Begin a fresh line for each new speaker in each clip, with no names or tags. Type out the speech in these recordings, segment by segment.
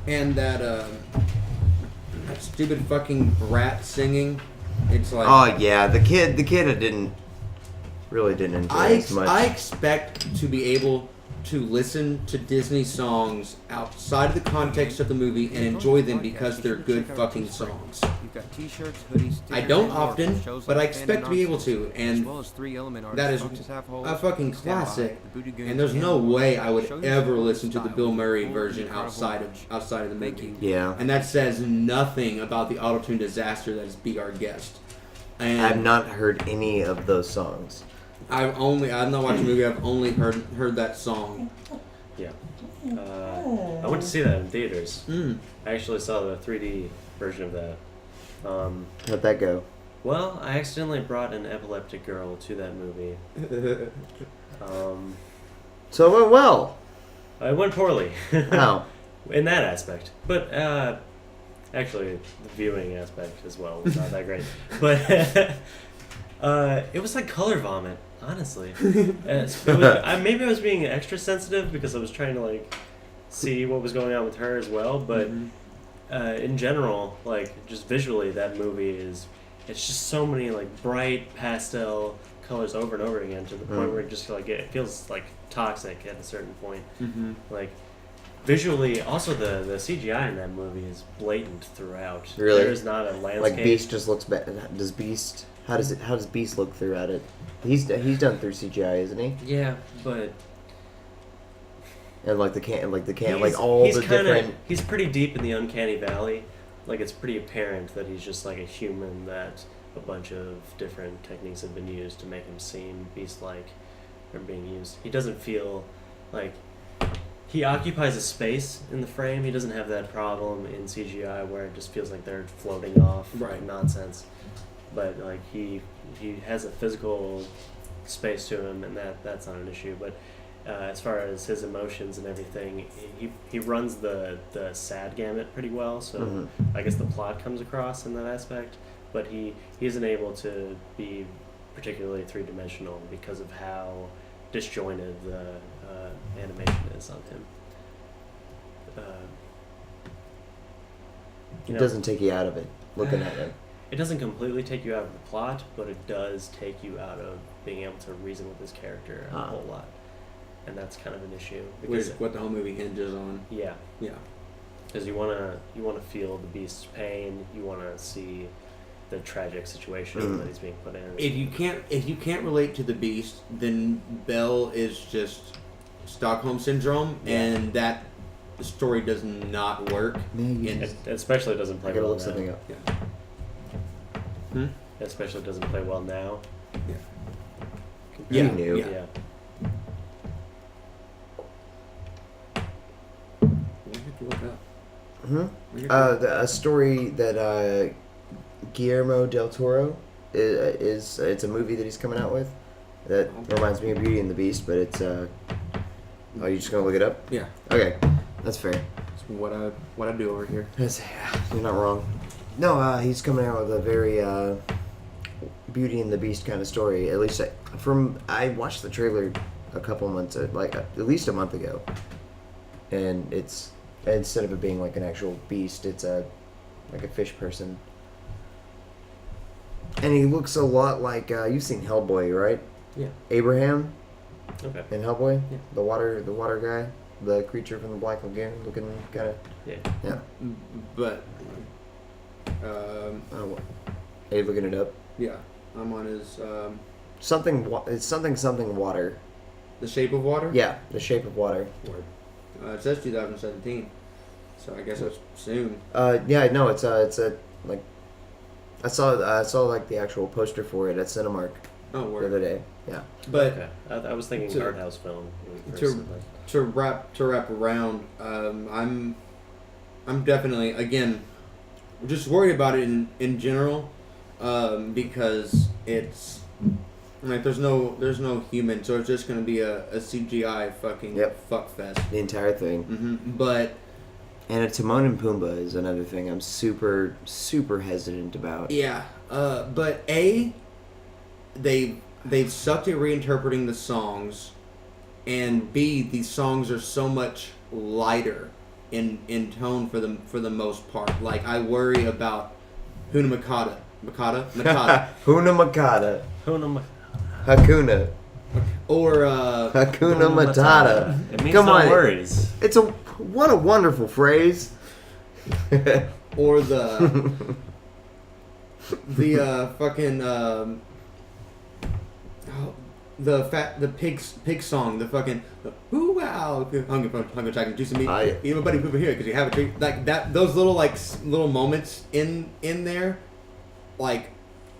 And that stupid fucking brat singing. It's like
Oh yeah, the kid really didn't enjoy it as much.
I expect to be able to listen to Disney songs outside of the context of the movie and enjoy them because they're good fucking songs.
You've got t-shirts, hoodies,
I don't often, but I expect to be able to, and that is a fucking classic. And there's no way I would ever listen to the Bill Murray version outside of the making.
Yeah.
And that says nothing about the auto-tune disaster that is Be Our Guest. And
I've not heard any of those songs.
I've not watched the movie. I've only heard that song.
Yeah. I went to see that in theaters. I actually saw the 3D version of that.
How'd that go?
Well, I accidentally brought an epileptic girl to that movie.
So it went well.
It went poorly.
Oh.
In that aspect. But, actually, the viewing aspect as well was not that great. But, it was like color vomit, honestly. Maybe I was being extra sensitive because I was trying to, like, see what was going on with her as well. But, in general, like, just visually, that movie it's just so many, like, bright pastel colors over and over again to the point where it just, like, it feels, like, toxic at a certain point. Like, visually, also the CGI in that movie is blatant throughout.
Really?
There is not a landscape.
Like Beast just looks bad. Does Beast? How does Beast look throughout it? He's done through CGI, isn't he?
Yeah, but
And like
he's pretty deep in the uncanny valley. Like, it's pretty apparent that he's just like a human that a bunch of different techniques have been used to make him seem beast-like or being used. He doesn't feel like he occupies a space in the frame. He doesn't have that problem in CGI where it just feels like they're floating off nonsense. But like he has a physical space to him, and that's not an issue. But as far as his emotions and everything, he runs the sad gamut pretty well. So I guess the plot comes across in that aspect. But he isn't able to be particularly three-dimensional because of how disjointed the animation is on him.
It doesn't take you out of it looking at it.
It doesn't completely take you out of the plot, but it does take you out of being able to reason with his character a whole lot, and that's kind of an issue.
Which is what the whole movie hinges on.
Yeah, because you wanna feel the beast's pain. You wanna see the tragic situation that he's being put in.
If you can't relate to the beast, then Belle is just Stockholm syndrome, and that story does not work.
It especially doesn't play
I gotta
well
look something up.
Yeah.
It especially doesn't play well now.
You knew.
Yeah.
What did you look up?
A story that Guillermo del Toro is it's a movie that he's coming out with that reminds me of Beauty and the Beast, but it's are you just gonna look it up?
Yeah.
Okay, that's fair.
That's what I do over here.
You're not wrong. No, he's coming out with a very Beauty and the Beast kind of story. At least I watched the trailer a couple months, like at least a month ago, and it's instead of it being like an actual beast, it's like a fish person, and he looks a lot like you've seen Hellboy, right?
Yeah.
Abraham.
Okay.
In Hellboy,
Yeah.
the water guy, the creature from the Black Lagoon, looking kind of. Yeah.
But.
Are you looking it up?
Yeah, I'm on his.
It's something water.
The Shape of Water.
Yeah, The Shape of Water.
Word. It says 2017, so I guess it's soon.
Yeah, no, it's a like. I saw like the actual poster for it at Cinemark
Oh,
the
word.
other day. Yeah.
But
Okay. I was thinking art house film.
to wrap around, I'm definitely again just worried about it in general, because it's like there's no human, so it's just gonna be a CGI fucking fuck fest.
The entire thing.
But
And a Timon and Pumbaa is another thing I'm super hesitant about.
yeah, but they've sucked at reinterpreting the songs, and B, these songs are so much lighter in tone for the most part. Like I worry about Hakuna Matata.
Huna Makata. Hakuna.
Or
Hakuna Matata.
It means
Come
no
on.
worries.
What a wonderful phrase.
or the fucking the pig song, the fucking ooh wow hunger chicken juicy meat. Everybody over here because you have a treat like that. Those little little moments in there, like.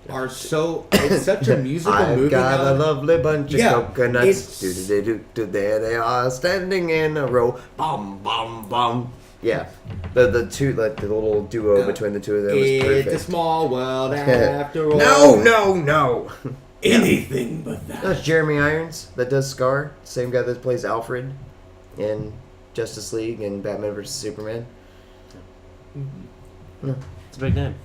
Are so it's such a musical movie.
I've got
now.
a lovely bunch of coconuts.
It's-
There they are, standing in a row. Bum bum bum. Yeah, the two the little duo between the two of them was perfect.
It's a small world after all.
No.
Anything but that.
That's Jeremy Irons that does Scar. Same guy that plays Alfred in Justice League and Batman vs Superman.
It's a big name.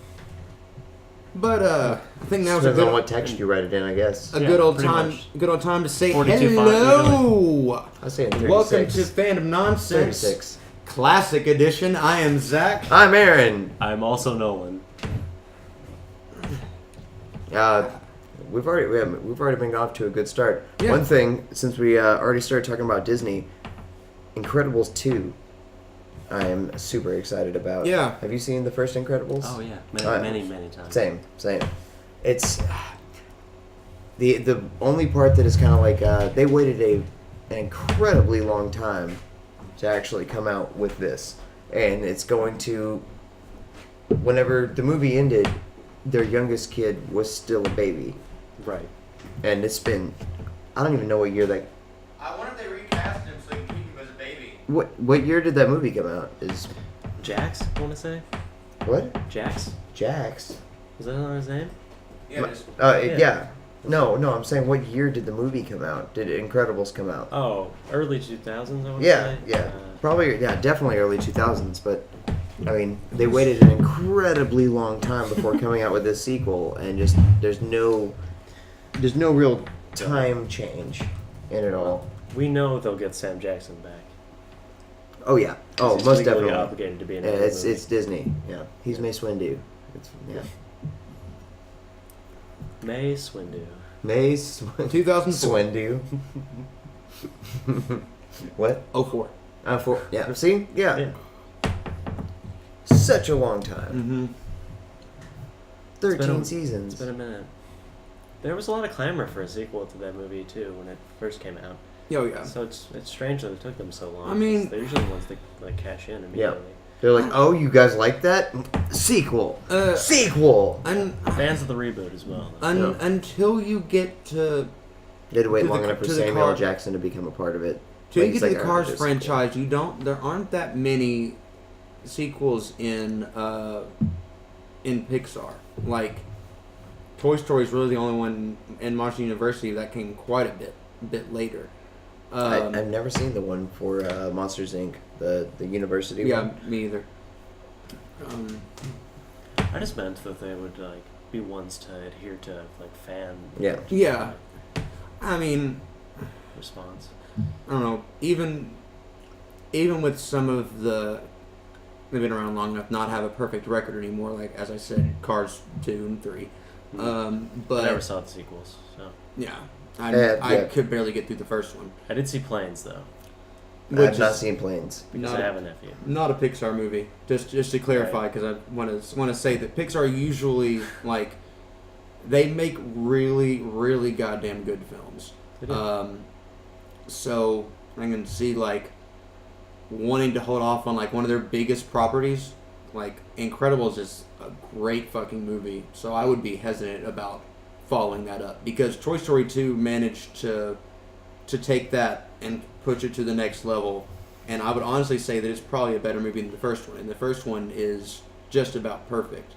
But I think now
Depends on what text you write it in, I guess.
good old
pretty
time.
much.
Good old time to say
42
hello.
I say in 36.
Welcome to Fandom Nonsense
36.
Classic Edition. I am Zach.
I'm Aaron.
I'm also Nolan.
We've already been off to a good start.
Yeah.
One thing, since we already started talking about Disney, Incredibles 2, I am super excited about.
Yeah.
Have you seen the first Incredibles?
Oh yeah, many times.
Same. It's the only part that is kind of like they waited an incredibly long time to actually come out with this, and it's going to. Whenever the movie ended, their youngest kid was still a baby,
Right.
and it's been. I don't even know what year that.
I wonder if they recast him so you can keep him as a baby.
What year did that movie come out? Is
Jax, I want to say.
what?
Jax?
Jax.
Is that his name?
Yeah.
Yeah. No, I'm saying what year did the movie come out? Did Incredibles come out?
Oh, early 2000s, I want to
Yeah,
say.
yeah. Probably, yeah, definitely early 2000s, but I mean, they waited an incredibly long time before coming out with this sequel, and just there's no real time change in it all.
We know they'll get Sam Jackson back.
Oh yeah. Oh,
He's
most
legally
definitely.
obligated to be in
Yeah,
another
it's
movie.
Disney. Yeah, he's Mace Windu. It's yeah.
Mace Windu.
Mace
2004.
Windu. What?
04.
Yeah. See? Yeah.
Yeah.
Such a long time.
Mm-hmm.
13
It's
seasons.
been a minute. There was a lot of clamor for a sequel to that movie too when it first came out.
Oh yeah.
So it's strange that it took them so long.
I mean-
'cause they're usually the ones that like cash in immediately.
They're like, oh, you guys like that? Sequel. Sequel.
Fans of the reboot as well. though.
Yeah.
Until you get to
They had to wait
To the-
long enough for
to the
Samuel
car-
L. Jackson to become a part of it.
till you
Like,
get to
he's
the
like,
Cars
"Alright,
franchise, there aren't that many sequels in Pixar. Like Toy Story is really the only one in Monster University that came quite a bit later.
I've never seen the one for Monsters Inc. The university
yeah,
one.
me either.
I just meant that they would like be ones to adhere to like fan
Yeah. I mean,
response.
I don't know. Even with some of they've been around long enough not have a perfect record anymore. Like as I said, Cars 2 and 3. But
I never saw the sequels, so
yeah,
Yeah.
I could barely get through the first one.
I did see Planes though
I've not seen Planes.
because I have a nephew.
Not a Pixar movie. Just to clarify, because I want to say that Pixar usually like they make really really goddamn good films.
They do.
So I can see like wanting to hold off on like one of their biggest properties. Like Incredibles is a great fucking movie, so I would be hesitant about following that up because Toy Story 2 managed to take that and push it to the next level, and I would honestly say that it's probably a better movie than the first one. And the first one is just about perfect.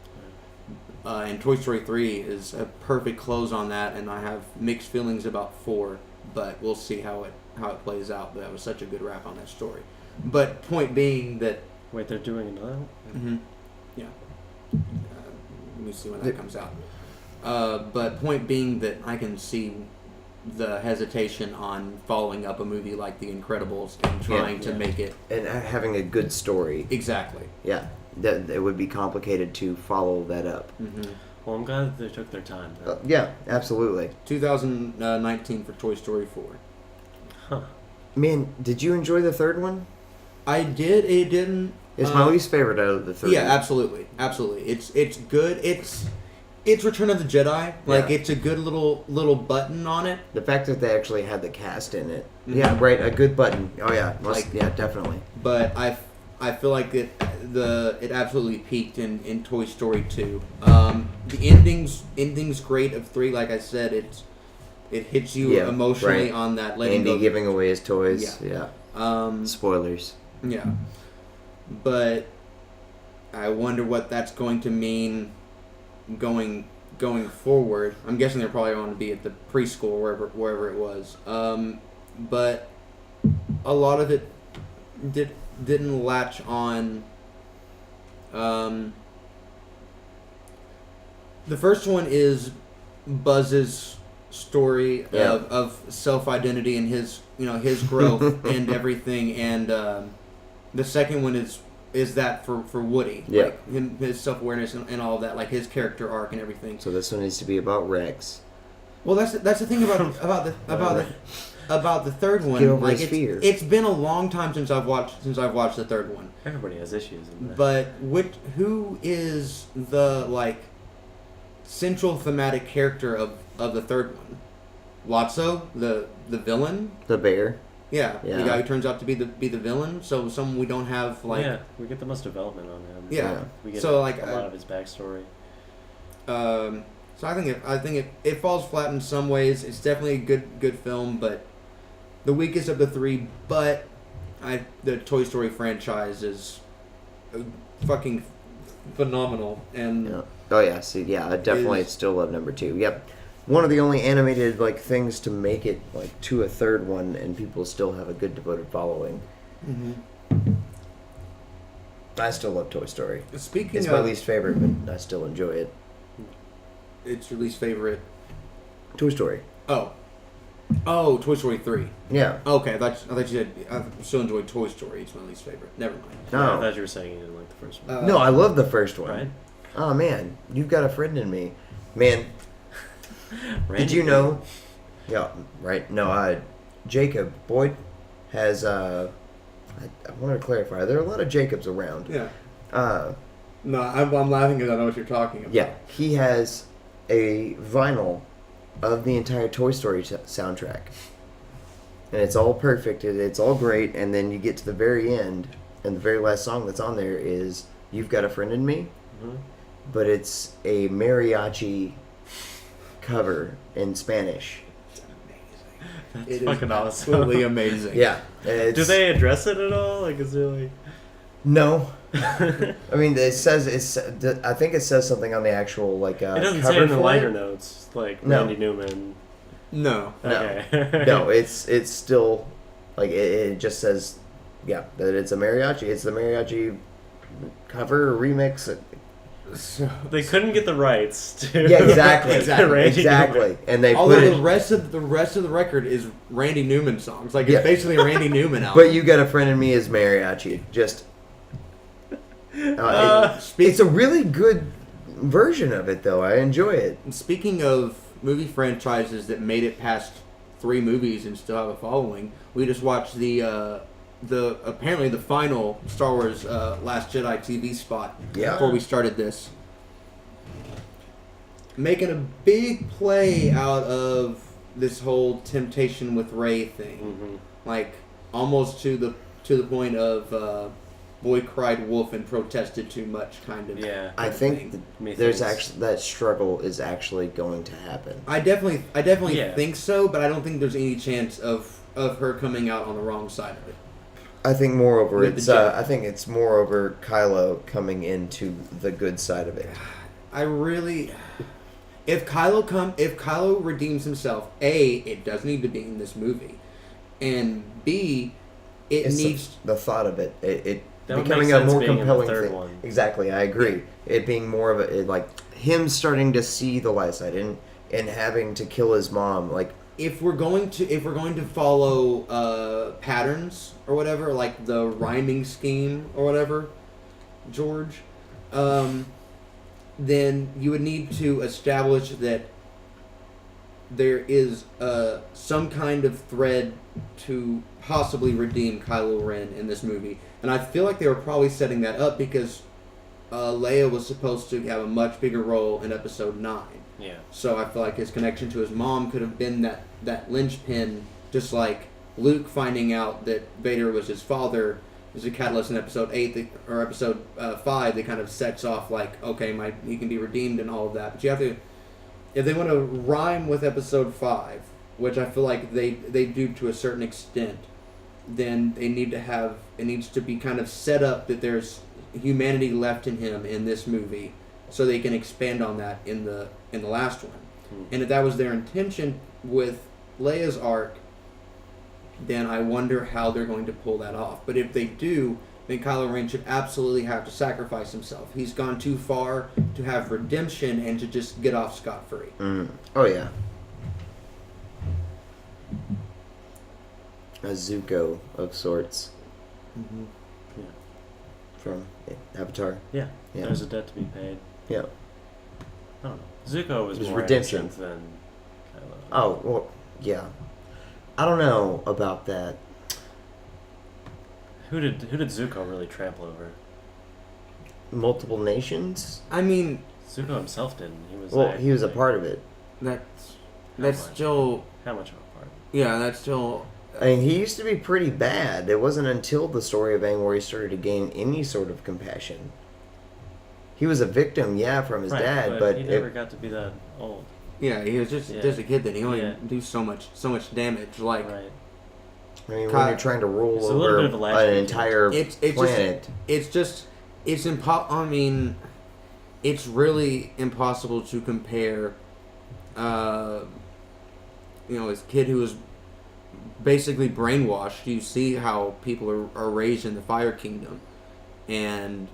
And Toy Story 3 is a perfect close on that, and I have mixed feelings about 4, but we'll see how it plays out. But that was such a good wrap on that story. But point being that
Wait, they're doing another one?
mm-hmm. Yeah. Let me see when that comes out. But point being that I can see the hesitation on following up a movie like The Incredibles and trying to make it
and having a good story.
exactly.
Yeah, that it would be complicated to follow that up.
Mm-hmm.
Well, I'm glad that they took their time.
Yeah, absolutely.
2019 for Toy Story 4.
Huh.
Man, did you enjoy the third one?
I did. It didn't.
It's my least favorite out of the three.
Yeah, absolutely. It's good. It's Return of the Jedi. Like,
Yeah.
it's a good little button on it.
The fact that they actually had the cast in it.
Mhm.
Yeah, right. A good button. Oh yeah,
Like-
yeah, definitely.
But I feel like it absolutely peaked in Toy Story 2. The ending's great of 3. Like I said, it hits you
Yeah,
emotionally
right.
on that letting
Andy
go.
giving away his toys.
Yeah.
Yeah. Spoilers.
Yeah. But I wonder what that's going to mean going forward. I'm guessing they're probably going to be at the preschool or wherever it was. But a lot of it didn't latch on. The first one is Buzz's story
Yeah.
of self-identity and his growth and everything, and the second one is that for Woody,
Yeah.
like his self-awareness and all of that, like his character arc and everything.
So this one needs to be about Rex.
Well, that's the thing about the third one.
Get over
Like,
his fear.
it's been a long time since I've watched the third one.
Everybody has issues in that.
But who is the central thematic character of the third one? Lotso, the villain.
The bear.
Yeah,
Yeah.
the guy who turns out to be the villain. So someone we don't have
yeah, we get the most development on him.
Yeah.
We get
So,
a
like,
lot of his backstory.
So I think it falls flat in some ways. It's definitely a good film, but the weakest of the three. But the Toy Story franchise is fucking phenomenal, and
Yeah. Oh yeah. See, yeah, I definitely
Is-
still love number 2. Yep. One of the only animated things to make it to a third one, and people still have a good devoted following. I still love Toy Story.
Speaking
It's
of,
my least favorite, but I still enjoy it.
it's your least favorite.
Toy Story.
Oh, Toy Story 3.
Yeah.
Okay, I thought you said I still enjoy Toy Story. It's my least favorite. Never mind.
Yeah, I
No.
thought you were saying you didn't like the first one.
No, I love the first one.
Right?
Oh man, you've got a friend in me. Man,
Randy
did you know? Yeah, right. No, Jacob Boyd has. I want to clarify. There are a lot of Jacobs around.
Yeah.
Uh,
No, I'm laughing because I know what you're talking about.
yeah, he has a vinyl of the entire Toy Story soundtrack, and it's all perfect. It's all great, and then you get to the very end, and the very last song that's on there is "You've Got a Friend in Me,"
Mhm.
but it's a mariachi cover in Spanish.
That's fucking awesome.
Absolutely amazing.
Yeah.
Do they address it at all? Like, is there like?
No. I mean, it says I think it says something on the actual
It doesn't
cover
say in the
for
liner
it.
notes like
No.
Randy Newman.
No.
No.
Okay.
No, it's still it just says that it's a mariachi. It's the mariachi cover or remix.
So,
They couldn't get the rights to.
Yeah, exactly,
Randy
exactly.
Newman.
And they
although
put
the
it.
rest of the record is Randy Newman songs. Like,
Yeah.
it's basically a Randy Newman album.
But You Got a Friend in Me is mariachi. Just it's a really good version of it, though. I enjoy it.
Speaking of movie franchises that made it past 3 movies and still have a following, we just watched the apparently the final Star Wars Last Jedi TV spot
Yeah.
before we started this, making a big play out of this whole temptation with Rey thing, like almost to the point of boy cried wolf and protested too much kind of.
Yeah.
I think there's actually that struggle is actually going to happen.
I definitely
Yeah.
think so, but I don't think there's any chance of her coming out on the wrong side of it.
I think moreover
With
it's
the Jedi.
I think it's moreover Kylo coming into the good side of it.
I really, if Kylo redeems himself, A, it does need to be in this movie, and B, it
It's
needs.
the thought of it
That would
becoming
make
a
sense
more
being in the
compelling
third
thing.
one.
Exactly, I agree. It being more of a like him starting to see the light side and having to kill his mom. Like
if we're going to follow patterns or whatever, like the rhyming scheme or whatever, George, then you would need to establish that there is some kind of thread to possibly redeem Kylo Ren in this movie. And I feel like they were probably setting that up because Leia was supposed to have a much bigger role in Episode 9.
Yeah.
So I feel like his connection to his mom could have been that linchpin, just like Luke finding out that Vader was his father is a catalyst in Episode 8 or Episode 5 that kind of sets off like, okay, he can be redeemed and all of that. But you have to, if they want to rhyme with Episode 5, which I feel like they do to a certain extent, then it needs to be kind of set up that there's humanity left in him in this movie, so they can expand on that in the last one. And if that was their intention with Leia's arc, then I wonder how they're going to pull that off. But if they do, then Kylo Ren should absolutely have to sacrifice himself. He's gone too far to have redemption and to just get off scot-free.
Oh yeah. A Zuko of sorts.
Mm-hmm.
Yeah.
From Avatar.
Yeah.
Yeah.
There's a debt to be paid.
Yeah.
I don't know. Zuko was more
redemption
innocent than Kylo.
Oh, well, yeah. I don't know about that.
Who did Zuko really trample over?
Multiple nations?
I mean,
Zuko himself didn't.
He was a part of it.
that's
much?
still,
How much of a part?
yeah, that's still.
I mean, he used to be pretty bad. It wasn't until the story of Aang where he started to gain any sort of compassion. He was a victim, yeah, from his dad, but
he never got to be that old.
Yeah, he was just a kid that he only do so much damage. Like,
Right.
I mean, when you're trying to rule
It's a little bit of a
over
latchkey
an
kid.
entire planet,
I mean, it's really impossible to compare. This kid who was basically brainwashed. You see how people are raised in the Fire Kingdom, and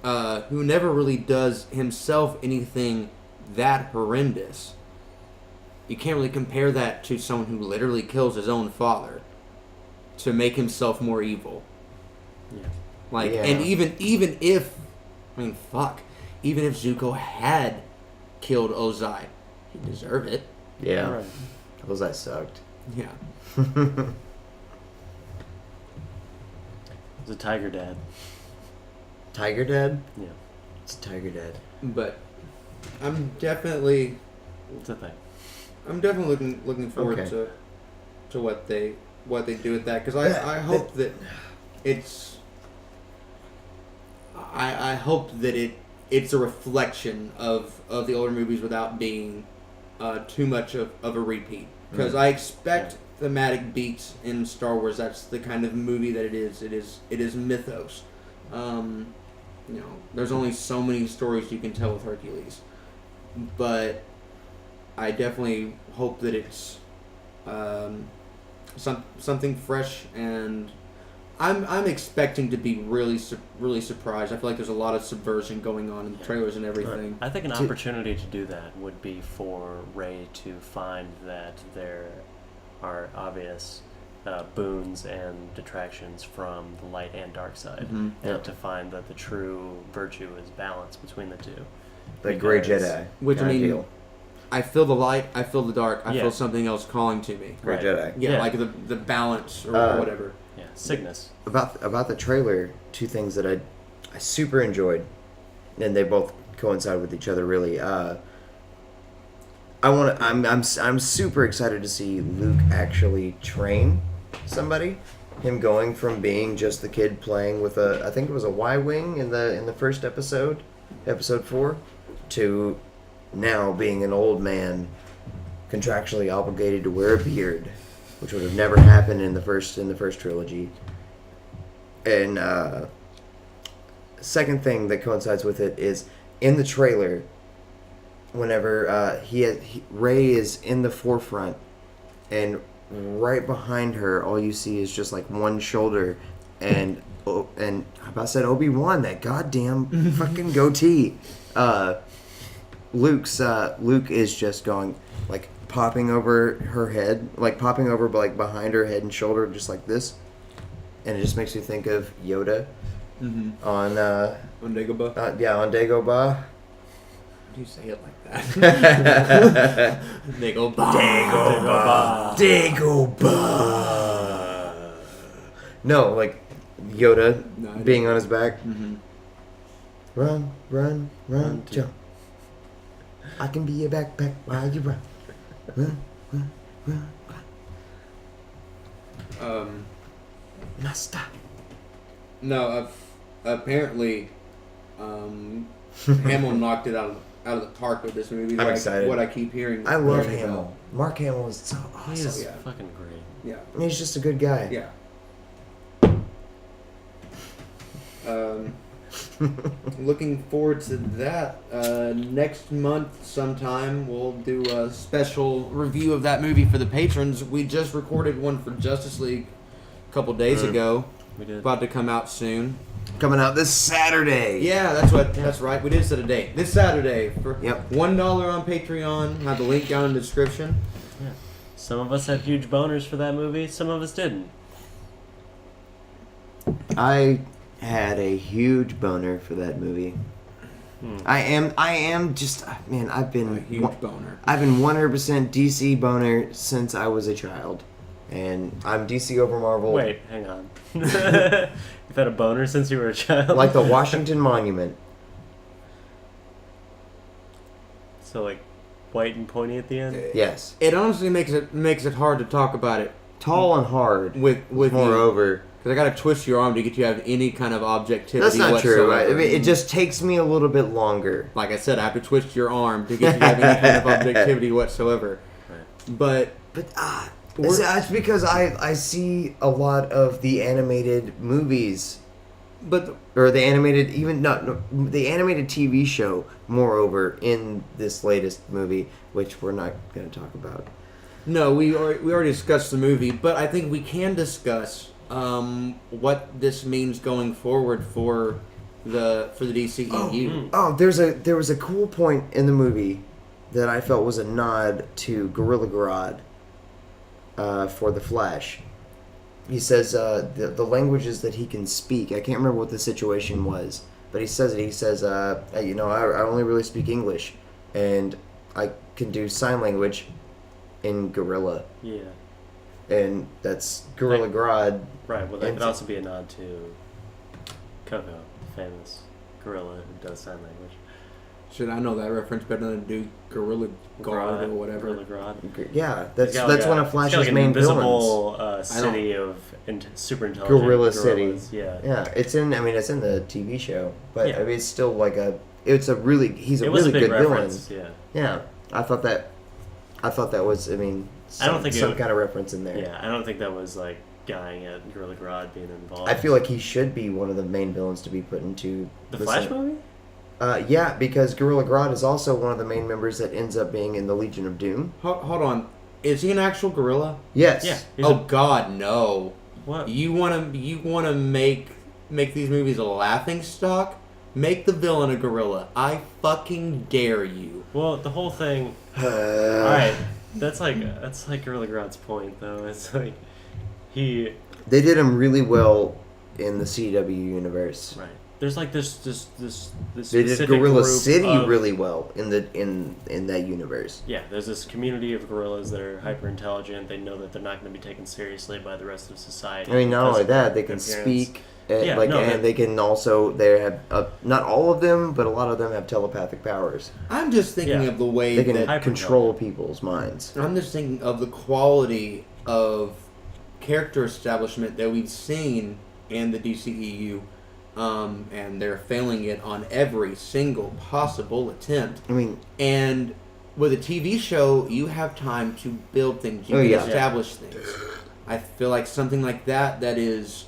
who never really does himself anything that horrendous. You can't really compare that to someone who literally kills his own father to make himself more evil.
Yeah.
And even if, even if Zuko had killed Ozai, he deserved it.
yeah,
Right.
Ozai sucked.
Yeah.
It's a tiger dad.
Tiger Dad?
Yeah.
It's Tiger Dad.
But I'm definitely
It's a thing.
looking forward
Okay.
to what they do with that, because I hope that it's I hope that it's a reflection of the older movies without being too much of a repeat, because I expect thematic beats in Star Wars. That's the kind of movie that it is. It is mythos. There's only so many stories you can tell with Hercules, but I definitely hope that it's something fresh, and I'm expecting to be really surprised. I feel like there's a lot of subversion going on in the trailers and everything.
I think an opportunity to do that would be for Rey to find that there are obvious boons and detractions from the light and dark side,
Mhm.
and to find that the true virtue is balance between the two.
The Grey
Because-
Jedi.
Which, I
kinda
mean,
deal.
I feel the light, I feel the dark, I
Yeah.
feel something else calling to me.
Grey
Right.
Jedi.
Yeah,
Yeah.
like the balance or whatever.
Yeah, Cygnus.
About the trailer, two things that I super enjoyed, and they both coincide with each other really. I'm super excited to see Luke actually train somebody. Him going from being just the kid playing with I think it was a Y-wing in the first episode 4, to now being an old man contractually obligated to wear a beard, which would have never happened in the first trilogy. And second thing that coincides with it is in the trailer, whenever Rey is in the forefront, and right behind her, all you see is just like one shoulder, and I said Obi-Wan, that goddamn fucking goatee. Luke is just going like popping over her head, like popping over like behind her head and shoulder, just like this, and it just makes me think of Yoda on
Dagobah.
yeah, on Dagobah.
How do you say it like that? Dagobah.
Dagobah. No, like Yoda being on his back.
Mm-hmm.
Run, run, run, jump. I can be your backpack while you run. Run, run, run, run. Master.
No, apparently, Hamill knocked it out of the park with this movie.
I'm excited.
What I keep hearing.
I love Hamill. Mark Hamill is so awesome.
He's
Yeah.
fucking great.
Yeah.
He's just a good guy.
Yeah. Looking forward to that. Next month sometime we'll do a special review of that movie for the patrons. We just recorded one for Justice League a couple days ago.
We did.
About to come out soon.
Coming out this Saturday.
Yeah, that's right. We did set a date. This Saturday for $1 on Patreon. Have the link down in the description.
Yeah. Some of us had huge boners for that movie. Some of us didn't.
I had a huge boner for that movie. I am just, man, I've been
A huge boner.
I've been 100% DC boner since I was a child. And I'm DC over Marvel.
Wait, hang on. You've had a boner since you were a child?
Like the Washington Monument.
So like white and pointy at the end?
Yes.
It honestly makes it hard to talk about it
Tall and hard.
with
Moreover.
because I got to twist your arm to get you to have any kind of objectivity.
That's not true. I
whatsoever.
mean, it just takes me a little bit longer.
Like I said, I have to twist your arm to get you to have any kind of objectivity whatsoever.
Right.
But
It's because I see a lot of the animated movies, or the animated the animated TV show. Moreover, in this latest movie, which we're not going to talk about.
no, we already discussed the movie, but I think we can discuss what this means going forward for the DCEU.
Oh, there was a cool point in the movie that I felt was a nod to Gorilla Grodd for the Flash. He says the languages that he can speak. I can't remember what the situation was, but he says it. He says, I only really speak English, and I can do sign language in Gorilla.
Yeah.
And that's Gorilla Grodd.
Right, well that could also be a nod to Coco, the famous gorilla who does sign language.
Should I know that reference better than do Gorilla Guard or whatever?
Gorilla Grodd.
Yeah, that's
He's got
one of Flash's
like an
main villains.
invisible city of super intelligent
Gorilla
gorillas.
City.
Yeah.
Yeah, it's in the TV show, but
Yeah.
I mean, it's still like he's a really good
reference,
villain.
Yeah.
Yeah, I thought that was, I mean, some kind of reference in there.
Yeah, I don't think that was like guying at Gorilla Grodd being involved.
I feel like he should be one of the main villains to be put into
the Flash movie.
Yeah, because Gorilla Grodd is also one of the main members that ends up being in the Legion of Doom.
Hold on, is he an actual gorilla?
Yes.
Yeah.
God, no!
What?
You wanna make these movies a laughing stock? Make the villain a gorilla. I fucking dare you.
Well, the whole thing. All right, that's like Gorilla Grodd's point, though. It's like they
did him really well in the CW universe.
Right. There's like this
They did Gorilla City
of,
really well in that universe.
Yeah, there's this community of gorillas that are hyper intelligent. They know that they're not going to be taken seriously by the rest of society.
I mean, not
because
only
of their
that, they can
appearance.
speak. And they can also have not all of them, but a lot of them have telepathic powers.
I'm just thinking of the way
They can
that
control people's minds.
I'm just thinking of the quality of character establishment that we've seen in the DCEU, and they're failing it on every single possible attempt.
I mean,
and with a TV show, you have time to build things. You can establish things. I feel like something like that is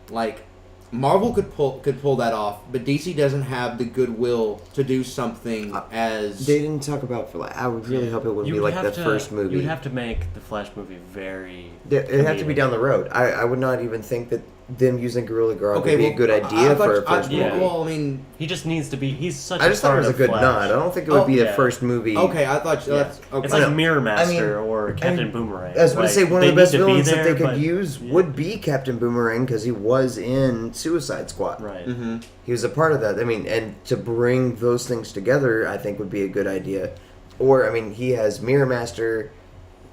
like Marvel could pull that off, but DC doesn't have the goodwill to do something as...
They didn't talk about Flash. I would really hope it wouldn't be like the first movie.
You'd have to make the Flash movie very...
It'd have to be down the road. I would not even think that... them using Gorilla Grodd
Okay,
would be
well,
a good idea for a first movie.
Well, I mean,
He just needs to be. He's such.
I just
a
thought it
part
was a
of
good
Flash.
nod. I don't think it would be a
yeah.
first movie.
okay, I thought
Yeah.
that's okay.
It's like
I know.
Mirror Master
I mean-
or Captain Boomerang.
I was going to say one of the
they
best
need to be
villains that
there,
they could
but-
use
yeah.
would be Captain Boomerang because he was in Suicide Squad.
Right.
Mm-hmm.
He was a part of that. I mean, and to bring those things together, I think would be a good idea. Or, I mean, he has Mirror Master,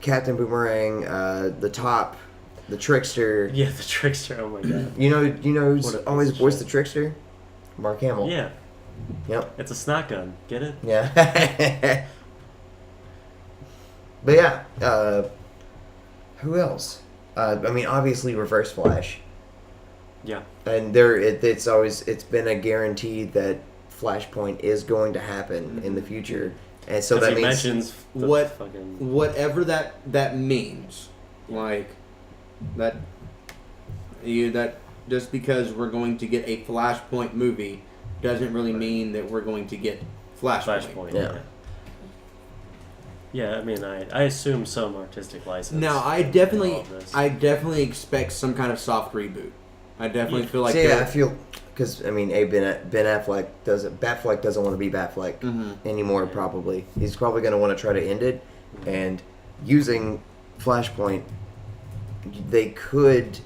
Captain Boomerang, the Trickster.
Yeah, the Trickster. Oh my god.
You know who's
What a piece
always
of
voiced
shit.
the Trickster? Mark Hamill.
Yeah,
Yep.
it's a snot gun. Get it?
Yeah. But yeah, who else? I mean, obviously Reverse Flash.
Yeah.
And it's been a guarantee that Flashpoint is going to happen in the future, and so that
he
means
mentions the
what-
fucking.
Whatever that means, like that just because we're going to get a Flashpoint movie doesn't really mean that we're going to get Flashpoint.
Flashpoint.
Yeah.
Yeah. Yeah, I mean, I assume some artistic license.
Now, I
in
definitely
all of this.
I expect some kind of soft reboot. I definitely feel like
so yeah, I
they're-
feel because I mean, Ben Affleck Batfleck doesn't want to be Batfleck
Mhm.
anymore.
Yeah.
Probably he's probably going to want to try to end it, and using Flashpoint, they could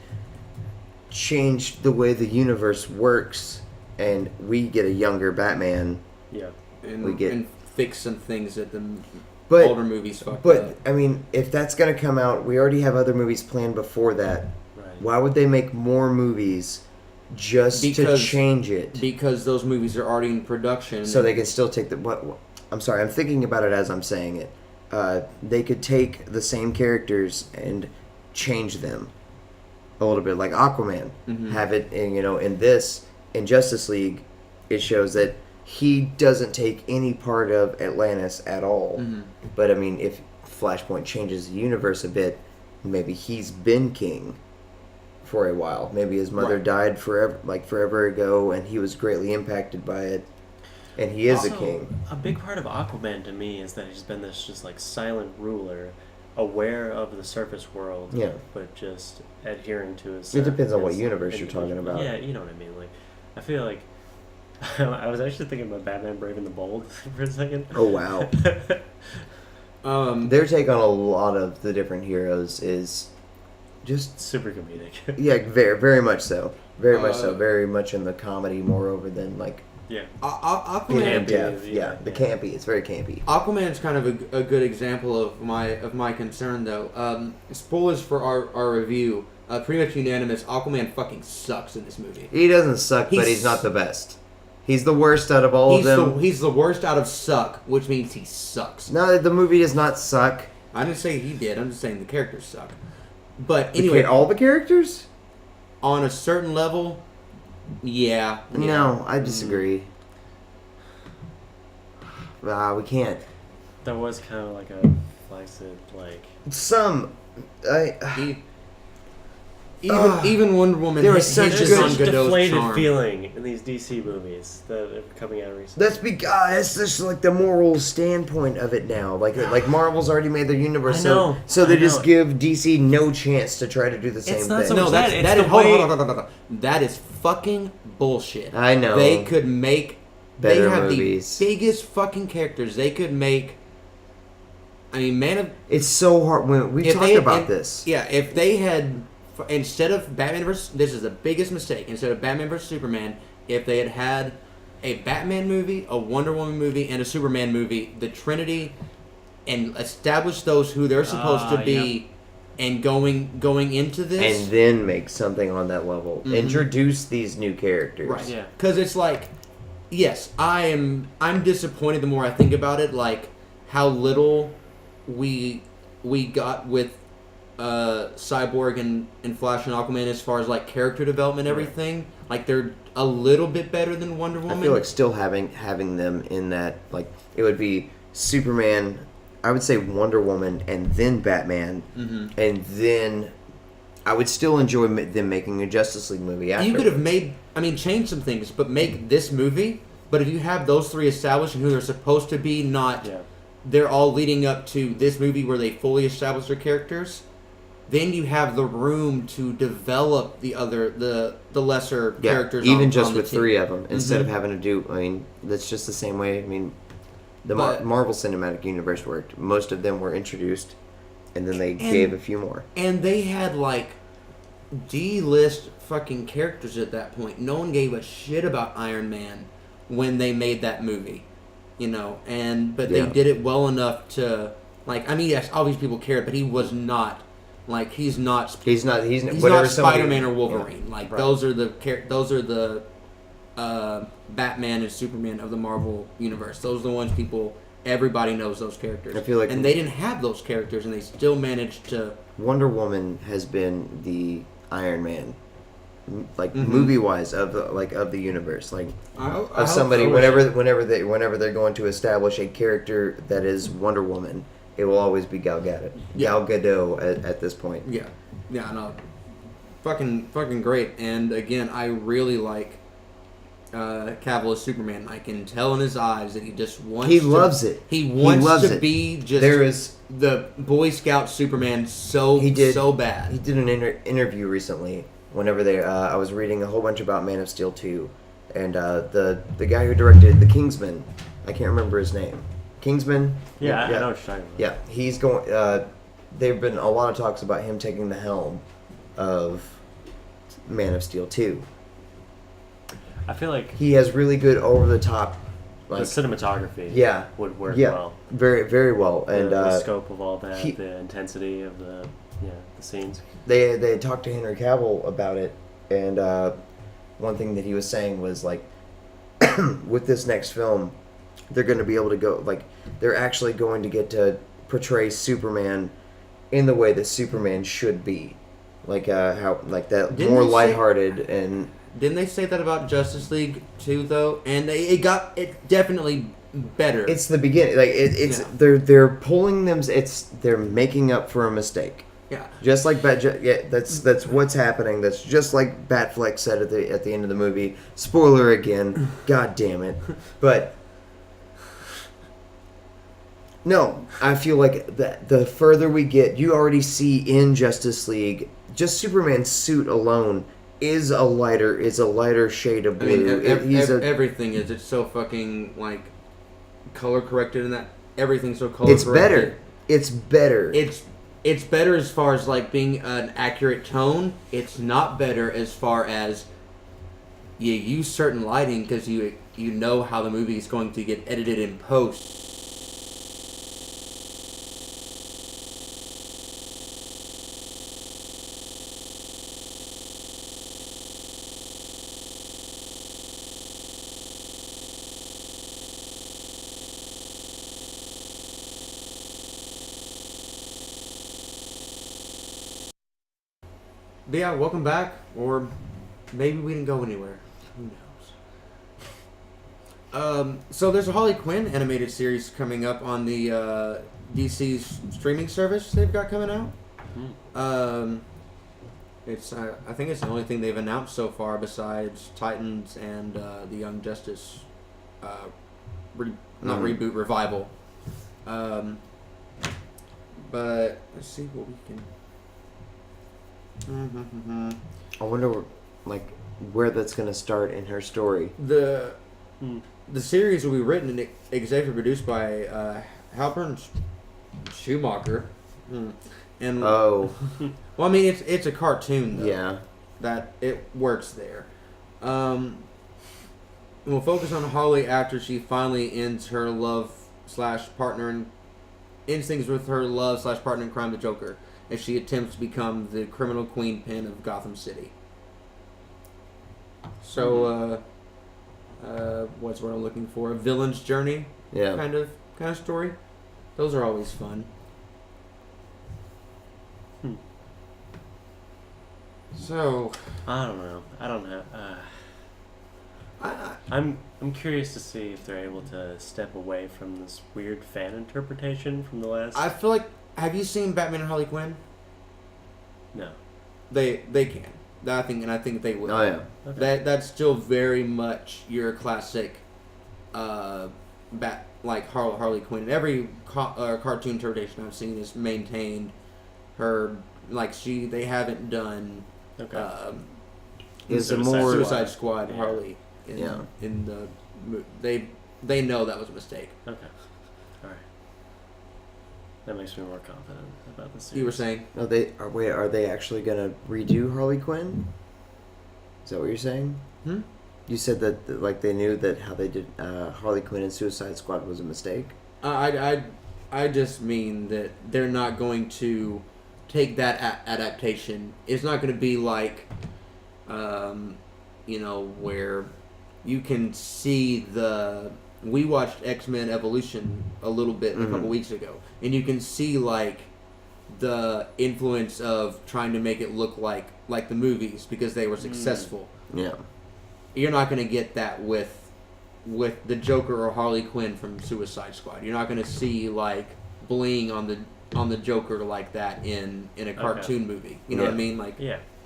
change the way the universe works, and we get a younger Batman.
Yeah.
and,
we get-
and fix some things that the
But
older movies fucked up.
But I mean, if that's gonna come out, we already have other movies planned before that.
Right.
Why would they make more movies just to
Because-
change it
Because those movies are already in production.
so they can still take the what? I'm sorry, I'm thinking about it as I'm saying it. They could take the same characters and change them a little bit, like Aquaman.
Mhm.
Have it in Justice League. It shows that he doesn't take any part of Atlantis at all.
Mhm.
But I mean, if Flashpoint changes the universe a bit, maybe he's been king for a while. Maybe his mother
Right.
died forever ago, and he was greatly impacted by it, and he is
Also,
a king.
A big part of Aquaman to me is that he's been this just like silent ruler, aware of the surface world,
Yeah.
but just adhering to his.
It depends on what
his
universe you're talking
individual-
about.
Yeah, you know what I mean. Like, I feel like I was actually thinking about Batman Brave and the Bold for a second.
Oh wow, their take on a lot of the different heroes is just
Super comedic.
yeah, very very much so, very much so,
Uh,
very much in the comedy moreover than like
Yeah.
Aquaman.
in
Campy,
depth.
yeah,
Yeah, the
yeah.
campy. It's very campy.
Aquaman's kind of a good example of my concern though. Spoilers for our review. Pretty much unanimous. Aquaman fucking sucks in this movie.
He doesn't suck, but
He's-
he's not the best. He's the worst out of all of them.
He's the worst out of suck, which means he sucks.
No, the movie does not suck.
I didn't say he did. I'm just saying the characters suck. But anyway,
All the characters?
on a certain level, yeah.
No, I disagree. We can't.
That was kind of like a flaccid, like.
Some.
Even Wonder Woman.
There was such
There's
good-
on
such
Godot's
deflated
charm.
feeling in these DC movies that are coming out recently.
That's just like the moral standpoint of it now. Like Marvel's already made their universe,
I know,
so they
I
just
know.
give DC no chance to try to do the same
not
thing.
so
No,
much
that's
that,
that
it's
is
the way-
hold on. That is fucking bullshit.
I know.
They could make
Better
they have
movies.
the biggest fucking characters. They could make. I mean, Man of
It's so hard. We
if
talked
they-
about
if-
this.
Yeah, if they had instead of Batman versus this is the biggest mistake. Instead of Batman versus Superman, if they had a Batman movie, a Wonder Woman movie, and a Superman movie, the Trinity, and establish those who they're supposed to be, and going into this,
And then make something on that level.
Mhm.
Introduce these new characters.
right?
Yeah.
Because it's like, yes, I'm disappointed the more I think about it, like how little we got with Cyborg and Flash and Aquaman as far as like character development, and everything. Like they're a little bit better than Wonder Woman.
I feel like still having them in that, like, it would be Superman, I would say Wonder Woman, and then Batman,
Mhm.
and then I would still enjoy them making a Justice League movie after.
You could have changed some things, but make this movie. But if you have those three established and who they're supposed to be, not
Yeah.
they're all leading up to this movie where they fully establish their characters. then you have the room to develop the lesser characters.
Even
on
just
the
with
team.
3 of them, instead of
Mhm.
having to do. I mean, that's just the same way. I mean, the
But-
Marvel Cinematic Universe worked. Most of them were introduced, and then they
And-
gave a few more.
And they had like D-list fucking characters at that point. No one gave a shit about Iron Man when they made that movie, you know. But they
Yeah.
did it well enough to like. I mean, yes, obviously people cared, but he was not like he's not
He's not. He's
He's
whatever
not
somebody-
Spider-Man or Wolverine. Like
Right.
those are the Batman and Superman of the Marvel universe. Those are the ones everybody knows those characters.
I feel like-
and they didn't have those characters, and they still managed to.
Wonder Woman has been the Iron Man, like
Mhm.
movie wise of the universe, like
I
of somebody. Whenever they're going to establish a character that is Wonder Woman, it will always be Gal Gadot.
Yeah.
Gal Gadot at this point.
Yeah, no, fucking great. And again, I really like Cavill as Superman. I can tell in his eyes that he just wants.
He loves it.
He wants
loves
to
it.
be just.
There is.
the Boy Scout Superman so
He did
bad.
He did an interview recently. Whenever I was reading a whole bunch about Man of Steel 2, and the guy who directed The Kingsman, I can't remember his name. Kingsman.
Yeah, I know what you're talking about.
Yeah, he's going. There've been a lot of talks about him taking the helm of Man of Steel 2.
I feel like
He has really good over the top,
the
like
cinematography
yeah,
would work
yeah,
well.
very very well, and
The scope of all that,
he-
the intensity of the scenes.
they had talked to Henry Cavill about it, and one thing that he was saying was like, with this next film, they're going to be able to go like they're actually going to get to portray Superman in the way that Superman should be, like how like that
Didn't
more
they say-
lighthearted and
Didn't they say that about Justice League too, though? And it definitely better.
it's the beginning. Like it's
Yeah.
they're pulling them. They're making up for a mistake.
yeah.
Just like that's what's happening. That's just like Batfleck said at the end of the movie. Spoiler again. God damn it. But no, I feel like the further we get, you already see in Justice League, just Superman's suit alone is a lighter shade of
I mean,
blue.
everything is. It's so fucking like color corrected, and that everything's so color.
It's
corrected.
better. It's better.
It's better as far as like being an accurate tone. It's not better as far as you use certain lighting because you know how the movie is going to get edited in post. But yeah, welcome back, or maybe we didn't go anywhere. Who knows? So there's a Harley Quinn animated series coming up on the DC's streaming service they've got coming out. It's I think it's the only thing they've announced so far besides Titans and the Young Justice reboot revival. But let's see what we can.
I wonder, like, where that's gonna start in her story.
The series will be written and executive produced by Halpern Schumacher. And
Oh,
well, I mean it's a cartoon though.
yeah.
That it works there. We'll focus on Harley after she finally ends her love/partner and ends things with her love/partner in crime, the Joker, as she attempts to become the criminal queen-pin of Gotham City. So, what's what I'm looking for? A villain's journey,
Yeah.
kind of story. Those are always fun. So,
I don't know. I don't know.
I
I'm curious to see if they're able to step away from this weird fan interpretation from the last.
feel like, have you seen Batman and Harley Quinn?
No.
They can. I think they will.
Oh yeah.
Okay.
That's still very much your classic, like Harley Quinn. Every cartoon interpretation I've seen has maintained her they haven't done
Okay.
Is a
Suicide
more
Suicide Squad
Yeah.
Harley in the they know that was a mistake.
Okay. All right. That makes me more confident about this series.
You were saying?
are they actually gonna redo Harley Quinn? Is that what you're saying? You said that like they knew that how they did Harley Quinn and Suicide Squad was a mistake.
I just mean that they're not going to take that adaptation. It's not going to be like, where you can see we watched X-Men Evolution a little bit a couple weeks ago, and you can see like the influence of trying to make it look like the movies because they were successful.
Yeah.
You're not going to get that with the Joker or Harley Quinn from Suicide Squad. You're not going to see like bling on the Joker like that in a cartoon movie. You know what I mean? Like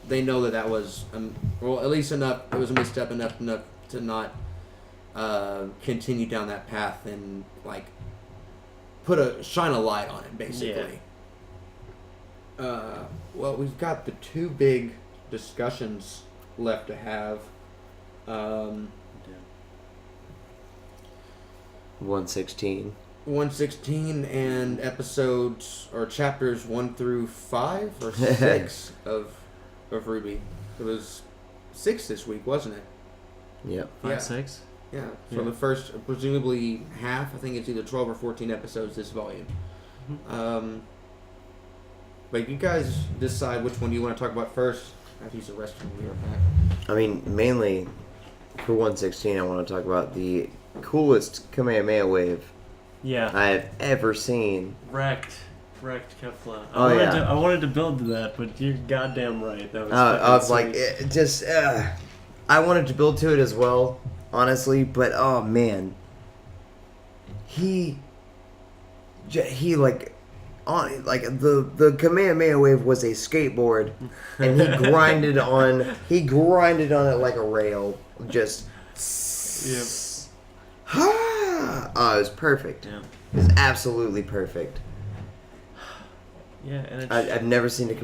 they know that was at least enough. It was a misstep enough to not continue down that path and like shine a light on it basically. Well, we've got the two big discussions left to have.
116.
116 and episodes or chapters 1 through 5 or 6 of RWBY. It was 6 this week, wasn't it?
Yep.
5, 6.
Yeah. So the first, presumably half. I think it's either 12 or 14 episodes this volume. But you guys decide which one you want to talk about first. I have to use the restroom. We'll be right back.
I mean, mainly for 116, I want to talk about the coolest Kamehameha wave I have ever seen.
Wrecked Kefla.
I
wanted to build to that, but you're goddamn right. That was
I was like,
sweet.
I wanted to build to it as well, honestly, but oh man, he like on like the Kamehameha wave was a skateboard, and he grinded on it like a rail, just.
Yep.
Oh, it was perfect.
Yeah.
It was absolutely perfect.
Yeah, and
I've never seen a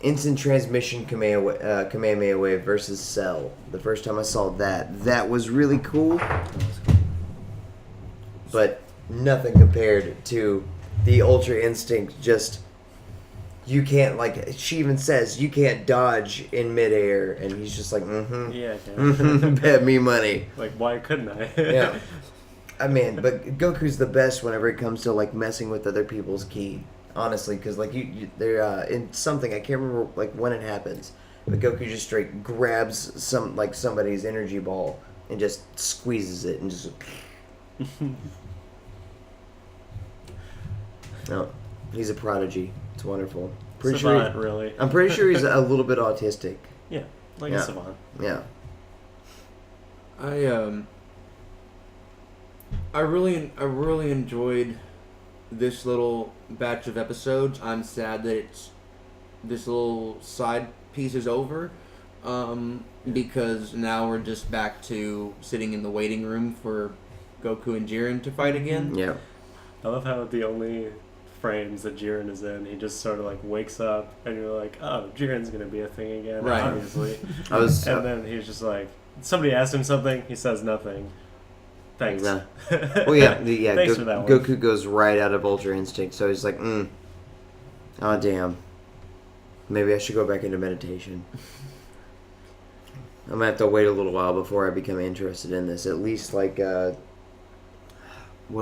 instant transmission Kamehameha wave versus Cell. The first time I saw that was really cool. But nothing compared to the Ultra Instinct. Just you can't she even says you can't dodge in midair, and he's just like, bet me money.
Like, why couldn't I?
Yeah. I mean, but Goku's the best whenever it comes to messing with other people's ki. Honestly, because they're in something I can't remember when it happens, but Goku just straight grabs somebody's energy ball and just squeezes it and just. No, he's a prodigy. It's wonderful.
Savant, really.
I'm pretty sure he's a little bit autistic.
Yeah, a savant.
Yeah.
I really enjoyed this little batch of episodes. I'm sad that this little side piece is over, because now we're just back to sitting in the waiting room for Goku and Jiren to fight again.
Yeah.
I love how the only frames that Jiren is in, he just sort of wakes up and you're like, oh, Jiren's gonna be a thing again,
right?
Obviously.
And
then he's just like, somebody asked him something, he says nothing. Thanks.
Well, yeah,
Thanks for that one.
Goku goes right out of Ultra Instinct, so he's like, oh damn, maybe I should go back into meditation. I'm gonna have to wait a little while before I become interested in this. At least what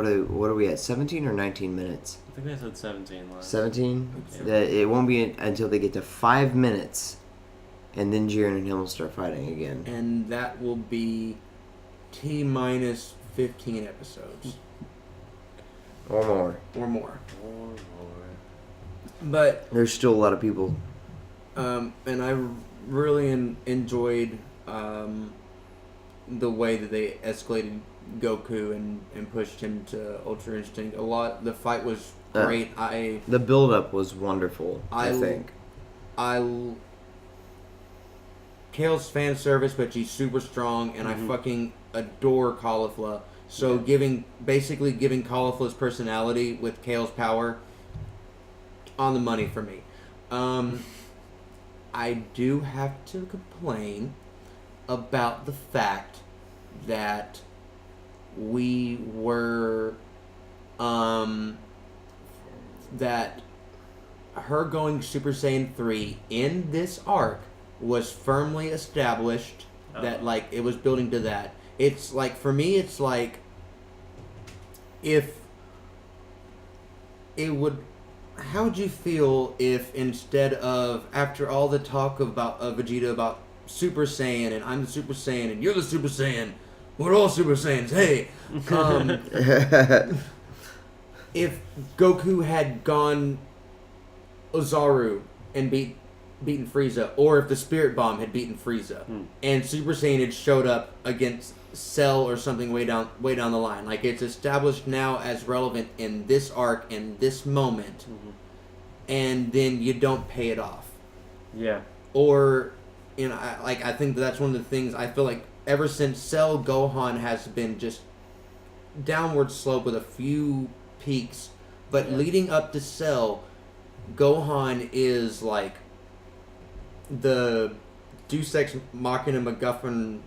are we at? 17 or 19 minutes?
I think they said 17 last.
17.
Yeah.
It won't be until they get to 5 minutes, and then Jiren and him will start fighting again.
And that will be T-minus 15 episodes.
Or more.
But
there's still a lot of people.
And I really enjoyed the way that they escalated Goku and pushed him to Ultra Instinct. The fight was great.
The build-up was wonderful, I think.
Kale's fan service, but she's super strong, and I fucking adore Caulifla. So giving Caulifla's personality with Kale's power on the money for me. I do have to complain about the fact that we were, that her going Super Saiyan 3 in this arc was firmly established, that, like, it was building to that. It's like, for me, it's like, if it would, how would you feel if instead of, after all the talk about Vegeta about Super Saiyan, and I'm the Super Saiyan, and you're the Super Saiyan, we're all Super Saiyans, hey, if Goku had gone Ozaru and beaten Frieza, or if the Spirit Bomb had beaten Frieza, and Super Saiyan had showed up against Cell or something way down the line, like, it's established now as relevant in this arc, in this moment, and then you don't pay it off.
Yeah.
Or, you know, I think that's one of the things I feel like ever since Cell, Gohan has been just downward slope with a few peaks, but leading up to Cell, Gohan is like the Deus Ex Machina MacGuffin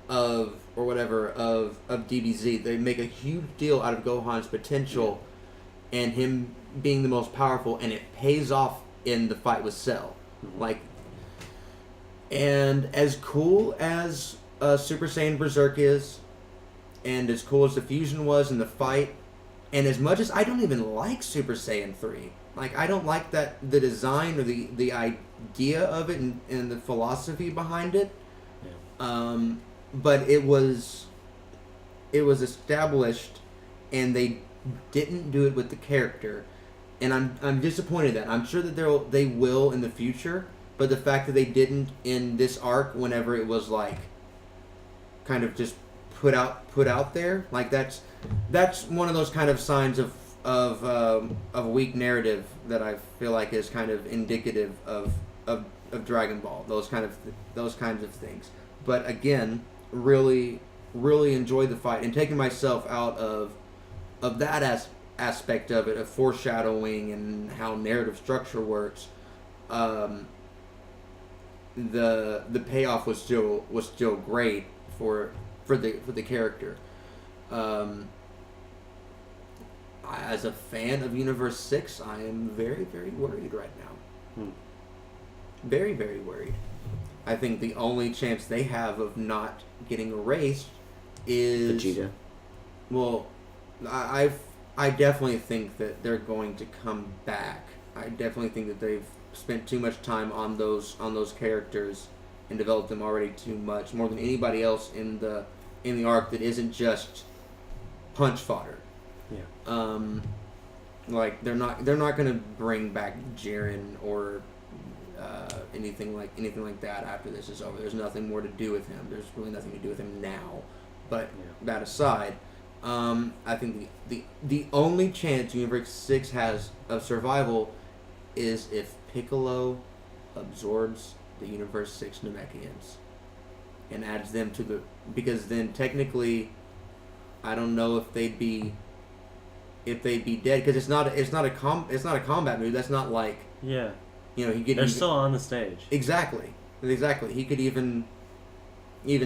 of DBZ. They make a huge deal out of Gohan's potential and him being the most powerful, and it pays off in the fight with Cell. Like, and as cool as Super Saiyan Berserk is, and as cool as the fusion was in the fight, and as much as I don't even like Super Saiyan 3, like, I don't like the design or the idea of it and the philosophy behind it, but it was established, and they didn't do it with the character, and I'm disappointed that. I'm sure that they will in the future, but the fact that they didn't in this arc, whenever it was like kind of just put out there, like, that's one of those kind of signs of weak narrative that I feel like is kind of indicative of Dragon Ball. Those kinds of things. But again, really enjoyed the fight, and taking myself out of that aspect of it, of foreshadowing and how narrative structure works. The payoff was still great for the character. As a fan of Universe 6, I am very, very worried right now. Very, very worried. I think the only chance they have of not getting erased is
Vegeta.
Well, I definitely think that they're going to come back. I definitely think that they've spent too much time on those characters and developed them already too much, more than anybody else in the arc that isn't just punch fodder.
Yeah.
Like, they're not going to bring back Jiren or anything like that after this is over. There's nothing more to do with him. There's really nothing to do with him now. But that aside, I think the only chance Universe 6 has of survival is if Piccolo absorbs the Universe 6 Namekians and adds them to the, because then technically I don't know if they'd be dead, because it's not a combat move. That's not like,
Yeah.
you know,
They're still on the stage.
Exactly. He could even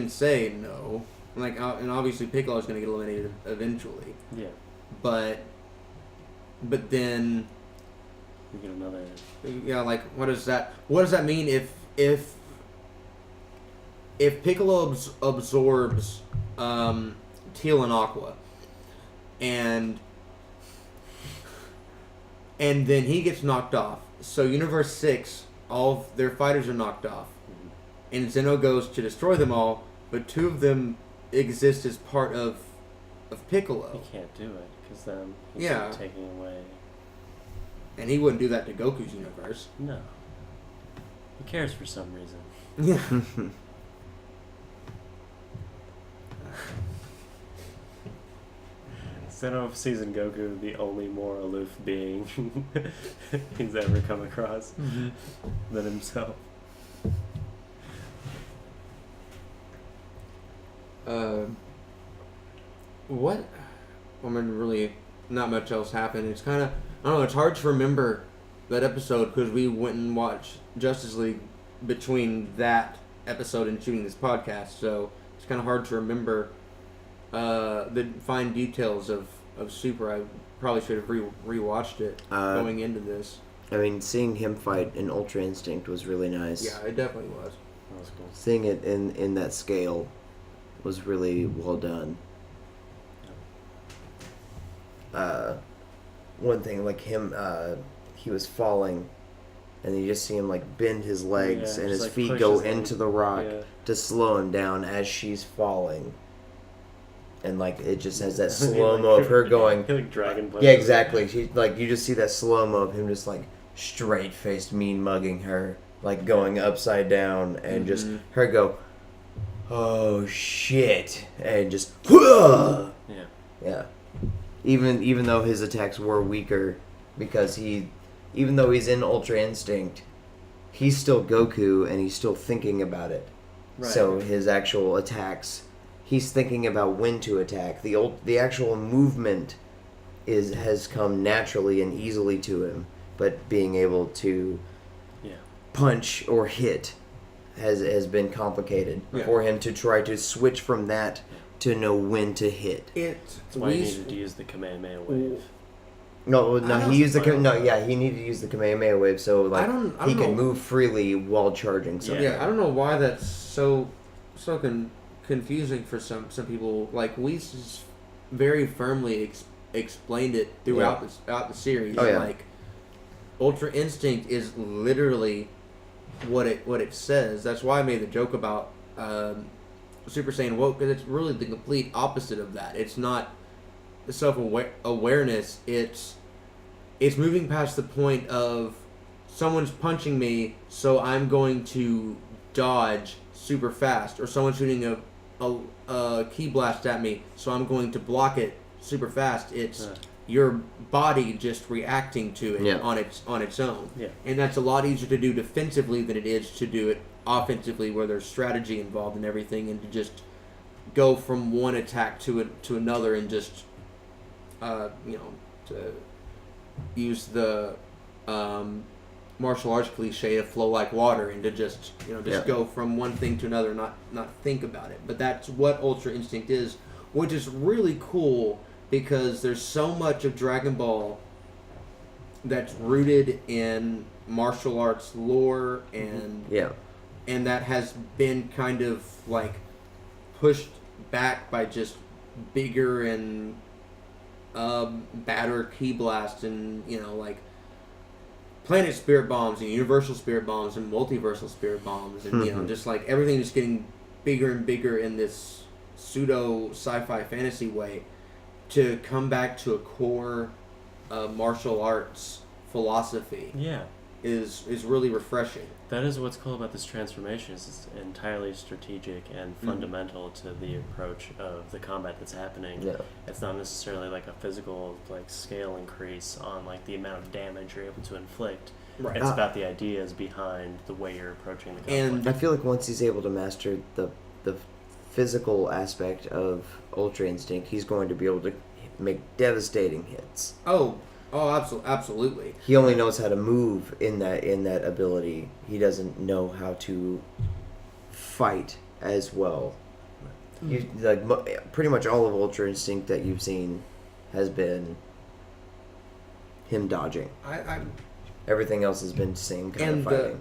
say no, like, and obviously Piccolo's going to get eliminated eventually.
Yeah.
But then,
You get another.
yeah, like, what does that mean if Piccolo absorbs Teal and Aqua, and then he gets knocked off? So Universe 6, all of their fighters are knocked off, and Zeno goes to destroy them all, but two of them exist as part of Piccolo.
He can't do it because then he's
Yeah.
taking away.
And he wouldn't do that to Goku's universe.
No. He cares for some reason.
Yeah.
Zeno sees in Goku the only more aloof being he's ever come across than himself.
What? I mean, really, not much else happened. It's kind of, I don't know, it's hard to remember episode because we went and watched Justice League between that episode and shooting this podcast, so it's kind of hard to remember the fine details of Super. I probably should have rewatched it going into this.
I mean, seeing him fight in Ultra Instinct was really nice.
Yeah, it definitely was.
That was cool.
Seeing it in that scale was really well done. One thing, like him, he was falling, and you just see him like bend his legs, and his
like
feet go
pushes
into
him.
the rock
Yeah.
to slow him down as she's falling. And like it just has that
He,
slow
like,
mo of her going.
He like dragon punches
Yeah,
her.
exactly. She like you just see that slow mo of him just like straight faced mean mugging her, like going upside down, and just her go, oh shit, and just
Yeah.
yeah. Even though his attacks were weaker, because even though he's in Ultra Instinct, he's still Goku and he's still thinking about it.
Right.
So his actual attacks, he's thinking about when to attack. The actual movement has come naturally and easily to him, but being able to punch or hit has been complicated for him to try to switch from that to know when to hit.
That's why he needed to use the Kamehameha wave.
No, he used the
Final.
he needed to use the Kamehameha wave so like he could move freely while charging something.
Yeah, I don't know why that's so confusing for some people. Like Whis very firmly explained it throughout the series.
Oh, yeah.
Like Ultra Instinct is literally what it says. That's why I made the joke about Super Saiyan Woke, because it's really the complete opposite of that. It's not self-awareness. It's moving past the point of someone's punching me, so I'm going to dodge super fast, or someone's shooting a ki blast at me, so I'm going to block it super fast. It's your body just reacting to it on its own. Yeah. And that's a lot easier to do defensively than it is to do it offensively, where there's strategy involved and everything, and to just go from one attack to another and just to use the martial arts cliche to flow like water, and to just go from one thing to another, not think about it. But that's what Ultra Instinct is, which is really cool because there's so much of Dragon Ball that's rooted in martial arts lore and that has been kind of like pushed back by just bigger and badder ki blast, and like planet spirit bombs and universal spirit bombs and multiversal spirit bombs, and just like everything is getting bigger and bigger in this pseudo sci-fi fantasy way, to come back to a core martial arts philosophy is really refreshing.
That is what's cool about this transformation. Is it's entirely strategic and fundamental to the approach of the combat that's happening. Yeah. It's not necessarily like a physical scale increase on the amount of damage you're able to inflict. Right. It's about the ideas behind the way you're approaching the conflict.
And I feel like once he's able to master the physical aspect of Ultra Instinct, he's going to be able to make devastating hits.
Oh, absolutely.
He only knows how to move in that ability. He doesn't know how to fight as well. Pretty much all of Ultra Instinct that you've seen has been him dodging. Everything else has been the same kind of fighting.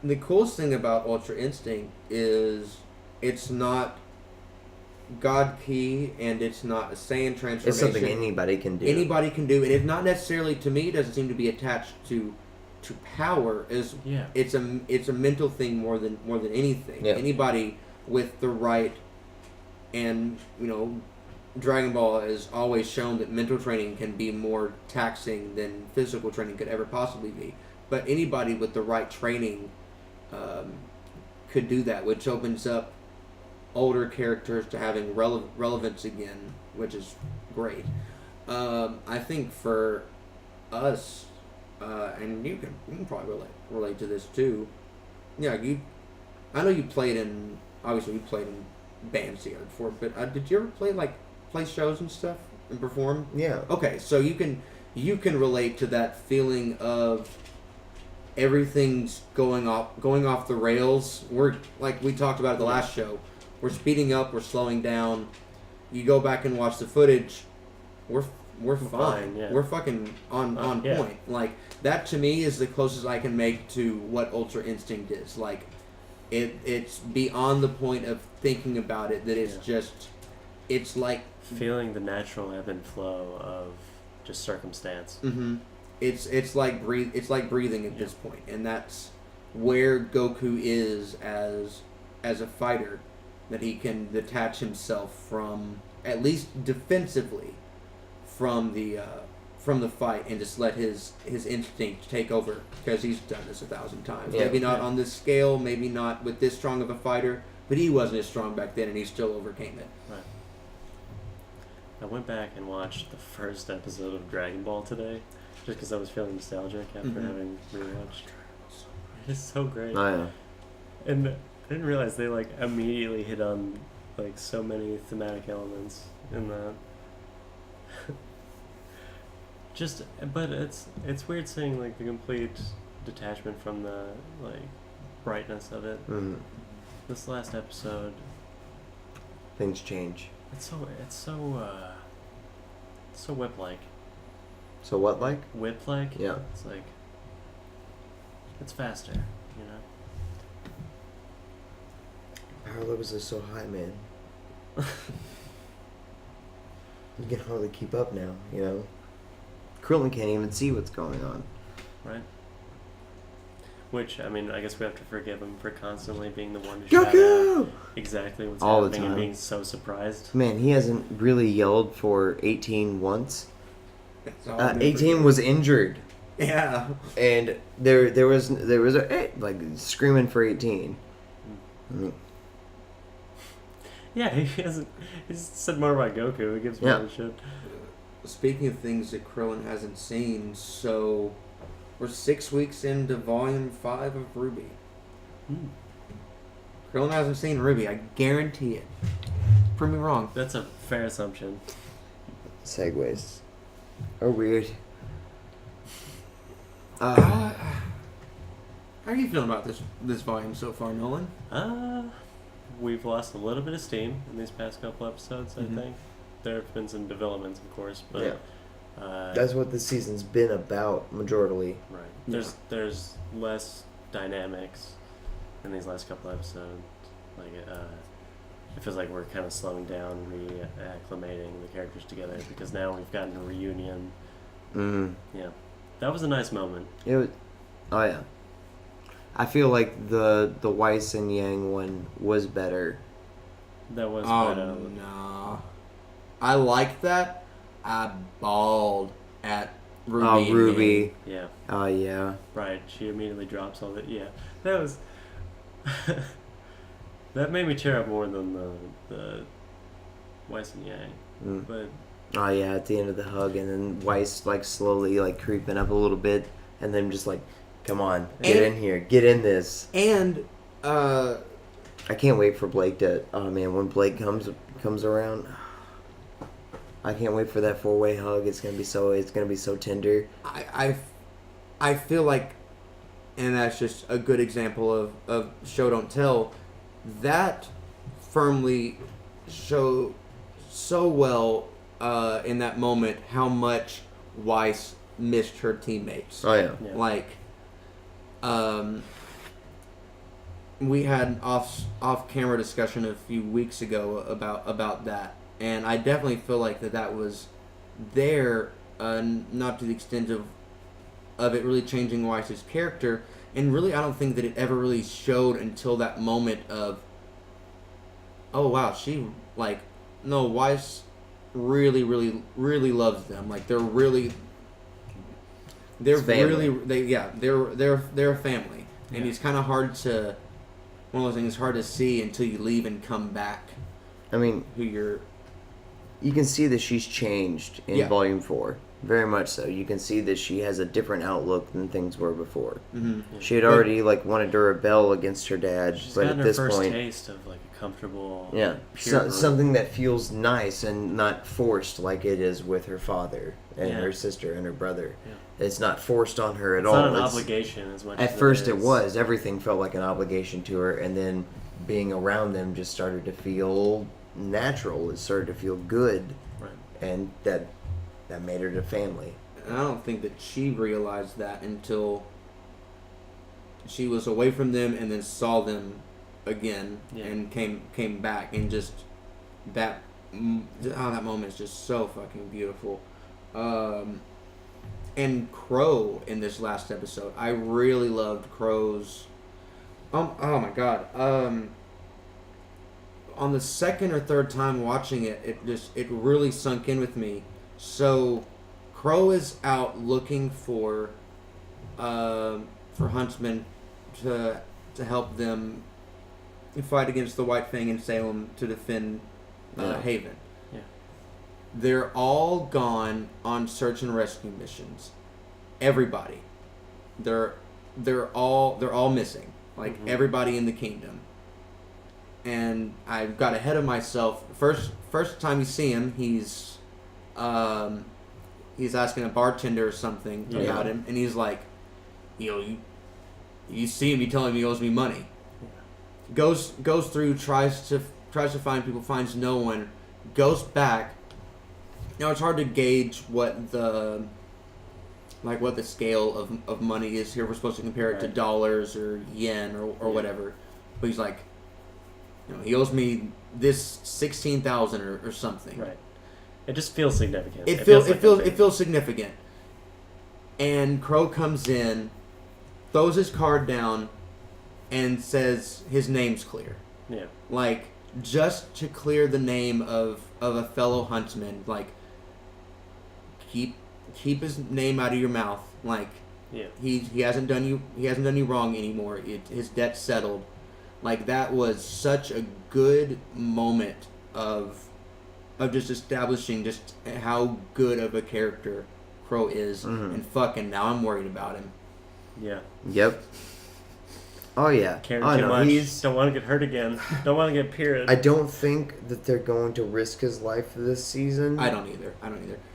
The coolest thing about Ultra Instinct is it's not God Ki, and it's not a Saiyan transformation.
It's something anybody can do.
Anybody can do, and it's not necessarily, to me, it doesn't seem to be attached to power. It's a mental thing more than anything. Yeah. Anybody with the right, and Dragon Ball has always shown that mental training can be more taxing than physical training could ever possibly be. But anybody with the right training could do that, which opens up older characters to having relevance again, which is great. I think for us, and you can probably relate to this too. Yeah, I know you played in, obviously we played in bands together before, but did you ever play shows and stuff and perform?
Yeah.
Okay, so you can you can relate to that feeling of everything's going off the rails. We're like we talked about at the last show. We're speeding up. We're slowing down. You go back and watch the footage. We're fine.
Yeah.
We're fucking on point. Like that to me is the closest I can make to what Ultra Instinct is. Like it's beyond the point of thinking about it. That it's just it's like
feeling the natural ebb and flow of just circumstance.
Mm-hmm. It's like breathing at this point, and that's where Goku is as a fighter, that he can detach himself from, at least defensively, from the fight and just let his instinct take over, because he's done this 1,000 times.
Yeah.
Maybe not on this scale, maybe not with this strong of a fighter, but he wasn't as strong back then, and he still overcame it.
Right. I went back and watched the first episode of Dragon Ball today, just because I was feeling nostalgic after having rewatched. It is so great.
Oh, yeah.
And I didn't realize they like immediately hit on like so many thematic elements in that. But it's weird seeing like the complete detachment from the like brightness of it.
Mm.
This last episode,
Things change.
it's so whip-like.
So what, like?
Whip-like?
Yeah.
It's like, it's faster, you know?
Power levels are so high, man. You can hardly keep up now, you know? Krillin can't even see what's going on.
Right? Which, I mean, I guess we have to forgive him for constantly being the one to shout out
Goku!
exactly what's
All the
happening and
time.
being so surprised.
Man, he hasn't really yelled for 18 once.
That's all I've been
18
forgetting.
was injured,
Yeah.
and there was a like screaming for 18. I mean,
Yeah, he's said more about Goku. He gives more of a shit.
Speaking of things that Krillin hasn't seen, so we're 6 weeks into Volume 5 of RWBY.
Hmm.
Krillin hasn't seen RWBY, I guarantee it. Prove me wrong.
That's a fair assumption.
segues are weird.
How are you feeling about this volume so far, Nolan?
We've lost a little bit of steam in these past couple episodes,
Mhm.
I think. There have been some developments, of course, but
Yeah. That's what this season's been about, majorly.
right. There's less dynamics in these last couple episodes. Like it feels like we're kind of slowing down, reacclimating the characters together, because now we've gotten a reunion.
Mm.
Yeah, that was a nice moment.
It was, oh yeah. I feel like the Weiss and Yang one was better.
That was
Oh,
better.
no. I liked that. I bawled at RWBY.
Oh,
and
Ruby.
Yang.
Yeah,
Oh yeah.
right. She immediately drops all that. Yeah, that was. That made me tear up more than the Weiss and Yang.
Mm.
But
Oh yeah, at the end of the hug, and then Weiss like slowly like creeping up a little bit, and then just like, come on, get
And-
in here, get in this.
And,
I can't wait for Blake to. Oh man, when Blake comes around, I can't wait for that 4-way hug. It's gonna be so tender.
I feel like, and that's just a good example of show don't tell, that firmly show so well in that moment how much Weiss missed her teammates.
Oh yeah.
yeah.
Like, we had an off camera discussion a few weeks ago about that, and I definitely feel like that was there, not to the extent of it really changing Weiss's character, and really I don't think that it ever really showed until that moment of, oh wow, she like, no, Weiss really really loves them, like they're
It's family.
they're a family, and
Yeah.
it's kind of hard to, one of those things hard to see until you leave and come back.
I mean,
Who you're,
you can see that she's changed in
Yeah.
Volume 4. Very much so. You can see that she has a different outlook than things were before.
Mm-hmm.
She had already wanted to rebel against her dad,
She's
but
gotten
at
her
this
first
point,
taste of like a comfortable,
pure something that feels nice and not forced like it is with her father and her sister and her brother.
Yeah.
It's not forced on her at
it's
all.
Not an obligation as much.
At
as
first,
it
it was. Everything felt like an obligation to her, and then being around them just started to feel natural. It started to feel good,
right.
And that made her to family.
And I don't think that she realized that until she was away from them and then saw them again and came back, and just that moment is just so fucking beautiful. And Crow in this last episode, I really loved Crow's. Oh my god. On the second or third time watching it, it really sunk in with me. So, Crow is out looking for huntsmen to help them fight against the White Fang in Salem to defend Haven.
Yeah.
They're all gone on search and rescue missions. Everybody. They're all missing. Like everybody in the kingdom. And I got ahead of myself. First time you see him, he's asking a bartender or something about him, and he's like, you see him, you tell him he owes me money. Yeah. Goes through, tries to find people, finds no one, goes back. Now it's hard to gauge what the scale of money is here. We're supposed to compare it to dollars or yen or whatever. But he's like, he owes me this 16,000 or something.
Right. It just feels significant.
It feels significant. And Crow comes in, throws his card down, and says his name's clear.
Yeah. Like,
just to clear the name of a fellow huntsman, like, keep his name out of your mouth. Like, he hasn't done you wrong anymore. His debt's settled. Like, that was such a good moment of just establishing just how good of a character Crow is, and fucking now I'm worried about him.
Yeah.
Yep. Oh yeah.
Caring too much. Don't want to get hurt again. Don't want to get pierced.
I don't think that they're going to risk his life this season.
I don't either.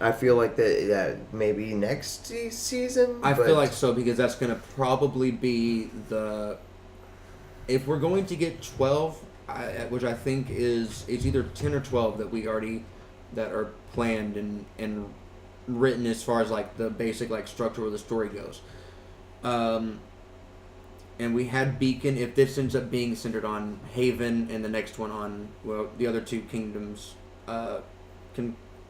I feel like that maybe next season.
I feel like so, because that's going to probably be if we're going to get 12, which I think is either 10 or 12 that are planned and written as far as like the basic like structure of the story goes. And we had Beacon. If this ends up being centered on Haven and the next one on the other two kingdoms,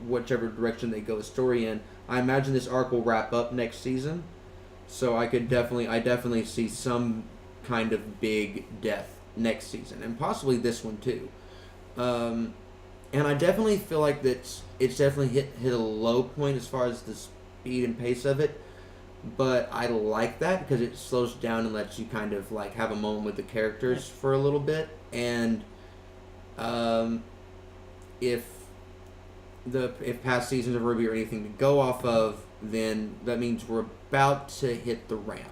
whichever direction they go the story in, I imagine this arc will wrap up next season. So I definitely see some kind of big death next season, and possibly this one too. And I definitely feel like that it's definitely hit a low point as far as the speed and pace of it, but I like that because it slows down and lets you kind of like have a moment with the characters for a little bit. And if past seasons of RWBY are anything to go off of, then that means we're about to hit the ramp.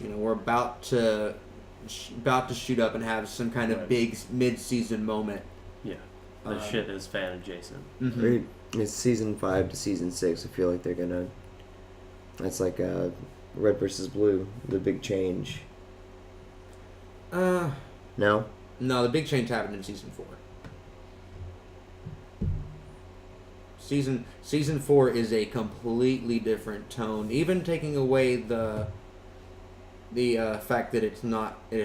We're about to shoot up and have some kind of big mid-season moment.
Yeah, the shit is fan adjacent.
Mm-hmm. It's season 5 to season 6. I feel like they're gonna. That's like Red versus Blue, the big change. No.
No, the big change happened in season 4. Season 4 is a completely different tone. Even taking away the fact that it's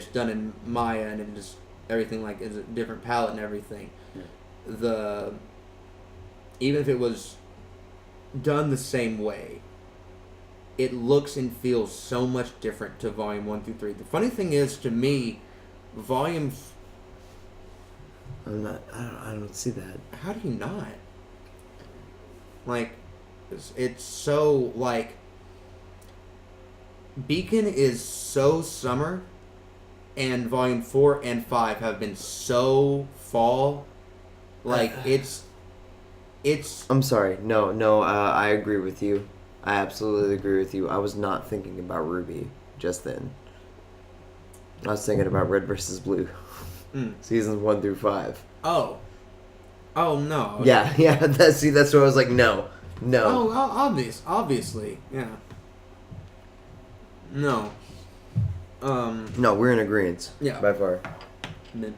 done in Maya and it just everything like is a different palette and everything. Yeah. Even if it was done the same way, it looks and feels so much different to volume 1 through 3. The funny thing is, to me, volume.
I don't see that.
How do you not? Like, it's so like. Beacon is so summer, and volume 4 and 5 have been so fall. Like, it's
I'm sorry. No. I agree with you. I absolutely agree with you. I was not thinking about RWBY just then. I was thinking about Red versus Blue, seasons 1 through 5.
Oh no.
Yeah. That's what I was like. No.
Oh, obviously, yeah. No.
No, we're in agreement.
Yeah.
By far.
Mid.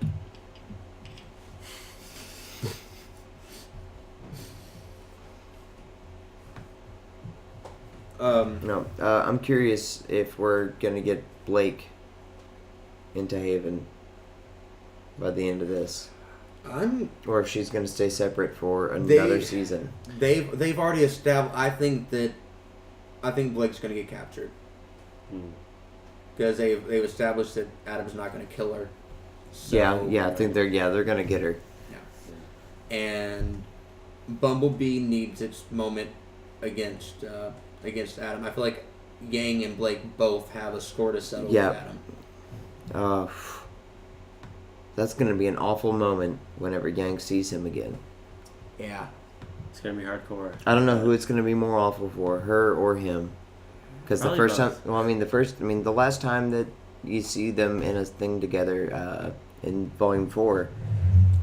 No. I'm curious if we're gonna get Blake into Haven by the end of this, or if she's gonna stay separate for another season.
They've already established. I think Blake's gonna get captured because they've established that Adam's not gonna kill her. So,
yeah. I think they're gonna get her.
Yeah. And Bumblebee needs its moment against Adam. I feel like Yang and Blake both have a score to settle with Adam.
That's gonna be an awful moment whenever Yang sees him again.
Yeah.
It's gonna be hardcore.
I don't know who it's gonna be more awful for, her or him. Because the first time, the last time that you see them in a thing together in Volume 4,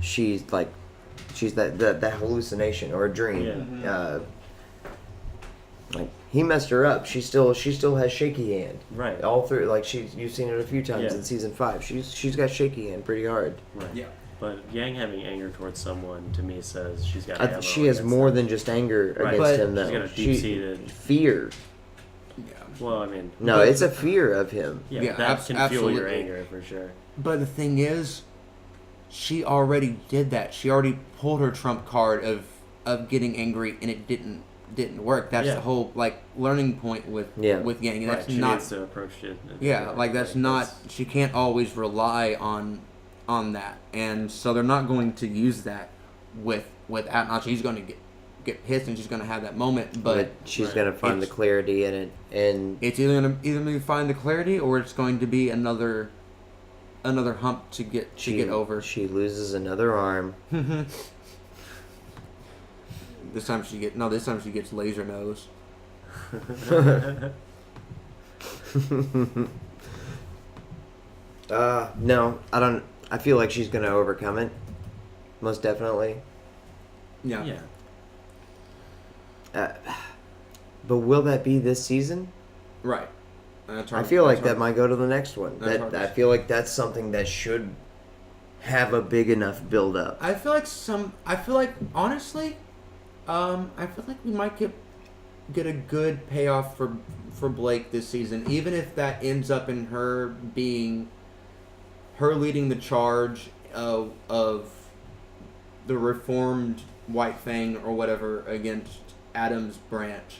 she's that hallucination or a dream.
Yeah.
Like he messed her up. She still has shaky hand.
Right.
All through, like you've seen it a few times
Yeah.
in season 5. She's got shaky hand pretty hard.
Right.
Yeah.
But Yang having anger towards someone to me says she's got ammo
She has
against
more
them.
than just anger
Right.
against
But
him though.
She's got a deep-seated
fear.
Yeah.
Well, I mean,
No, it's a fear of him.
yeah, that can fuel your
absolutely.
anger for sure.
But the thing is, she already did that. She already pulled her trump card of getting angry, and it didn't work. That's the whole learning point with Yang. And that's
Right, she
not
needs to approach it.
that's not. She can't always rely on that, and so they're not going to use that with Adam. She's going to get pissed, and she's going to have that moment, but
she's gonna find the clarity in it, and
it's either going to find the clarity, or it's going to be another hump to get over.
She loses another arm.
This time she gets laser nose.
No, I don't. I feel like she's gonna overcome it, most definitely.
Yeah.
Yeah.
But will that be this season?
Right. That's hard,
I feel like
that's
that
hard.
might go to the next one.
That's hard.
I feel like that's something that should have a big enough build up.
I feel like honestly, I feel like we might get a good payoff for Blake this season, even if that ends up in her leading the charge of the reformed White Fang or whatever against Adam's branch,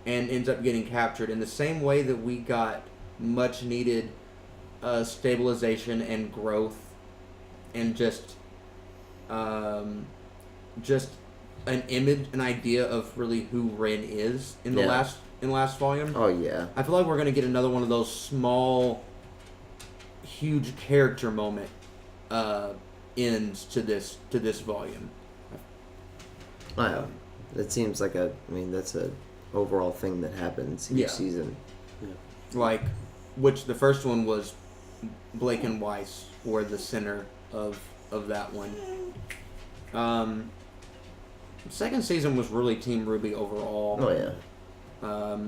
and ends up getting captured in the same way that we got much needed stabilization and growth, and just an image, an idea of really who Ren is in the last volume.
Oh yeah.
I feel like we're gonna get another one of those small, huge character moment ends to this volume.
That seems like that's a overall thing that happens each season.
Like, which the first one was Blake and Weiss were the center of that one. Second season was really Team RWBY overall.
Oh yeah.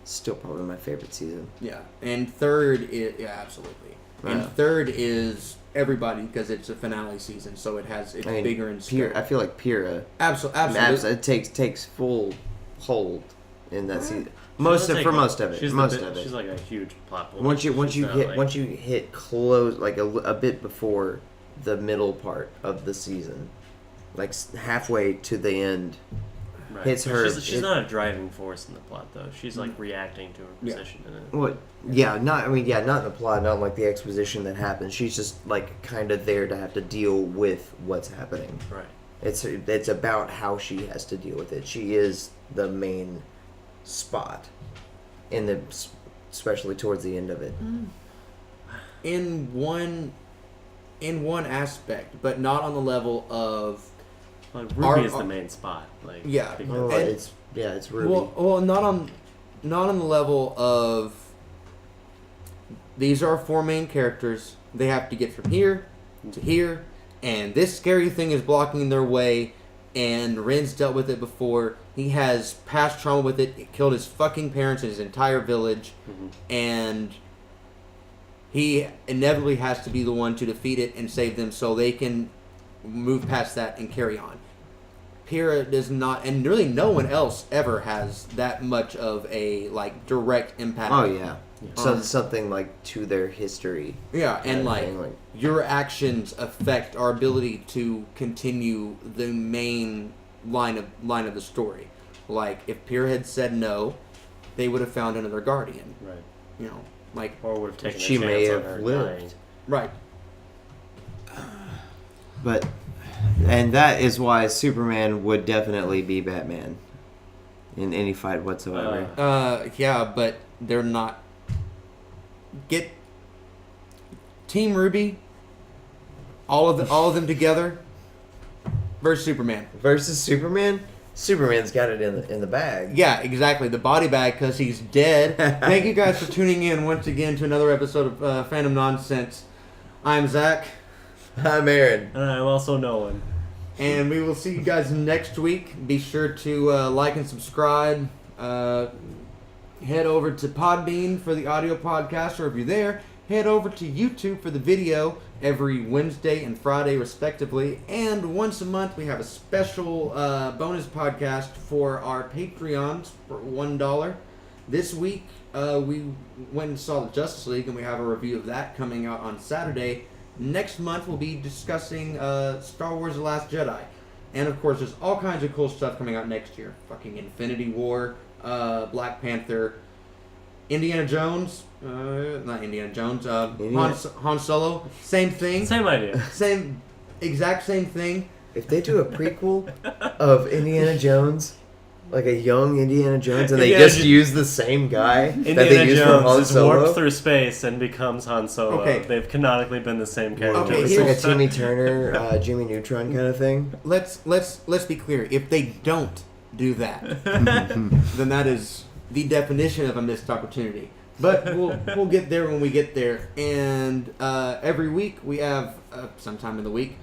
Still probably my favorite season.
Yeah, and third is absolutely. And third is everybody because it's a finale season, so it's bigger in scope.
I feel like Pyrrha.
Absolutely.
It takes full hold in that season.
Most of it.
She's
like a huge plot point.
Once you hit close like a bit before the middle part of the season, like halfway to the end,
right.
hits her.
She's not a driving force in the plot though. She's like reacting to her position in it.
What? Yeah, not in the plot, not like the exposition that happens. She's just like kind of there to have to deal with what's happening.
Right.
It's about how she has to deal with it. She is the main spot especially towards the end of it.
In one aspect, but not on the level of
Well, RWBY is the main spot. Like,
Yeah.
because-
Oh,
And-
it's RWBY.
Well, not on the level of these are 4 main characters. They have to get from here to here, and this scary thing is blocking their way. And Ren's dealt with it before. He has past trauma with it. It killed his fucking parents and his entire village, and he inevitably has to be the one to defeat it and save them, so they can move past that and carry on. Pyrrha does not, and really no one else ever has that much of a like direct impact.
Oh yeah. So something like to their history.
Yeah, and
kind of
like
thing,
your actions affect our ability to continue the main line of the story. Like if Pyrrha had said no, they would have found another guardian.
Right.
You know, like
Or would have taken
She
a chance
may
on
have
her
lived.
dying.
right.
But and that is why Superman would definitely be Batman in any fight whatsoever.
Yeah, but they're not. Get Team RWBY, all of them together versus Superman.
Versus Superman? Superman's got it in the bag.
Yeah, exactly. The body bag because he's dead. Thank you guys for tuning in once again to another episode of Fandom Nonsense. I'm Zach,
I'm Aaron.
And I'm also Nolan.
and we will see you guys next week. Be sure to like and subscribe. Head over to Podbean for the audio podcast, or if you're there, head over to YouTube for the video every Wednesday and Friday, respectively. And once a month, we have a special bonus podcast for our Patreons for $1. This week, we went and saw the Justice League, and we have a review of that coming out on Saturday. Next month, we'll be discussing Star Wars The Last Jedi. And, of course, there's all kinds of cool stuff coming out next year. Fucking Infinity War, Black Panther, Indiana Jones, not Indiana Jones, Han Solo, same thing,
Same idea.
exact same thing.
If they do a prequel of Indiana Jones, like a young Indiana Jones, and they
Indiana
just use the same guy that
Indiana
they used for Han
Jones is warped
Solo,
through space and becomes Han Solo.
Okay.
They've canonically been the same character.
Okay,
it's
here's-
like a Timmy Turner, Jimmy Neutron kind of thing.
Let's be clear. If they don't do that, then that is the definition of a missed opportunity. But we'll get there when we get there. And every week we have sometime in the week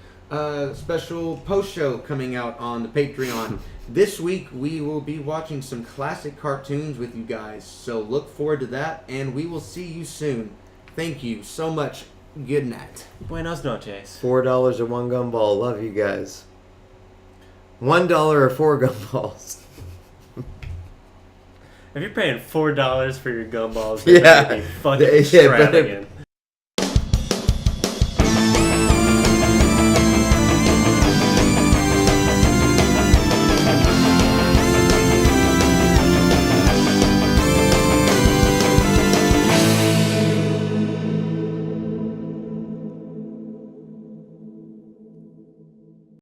special post show coming out on the Patreon. This week we will be watching some classic cartoons with you guys, so look forward to that, and we will see you soon. Thank you so much. Good night.
Buenos noches.
$4 or 1 gumball. Love you guys. $1 or 4 gumballs.
If you're paying $4 for your gumballs,
Yeah.
be fucking
Yeah,
extravagant.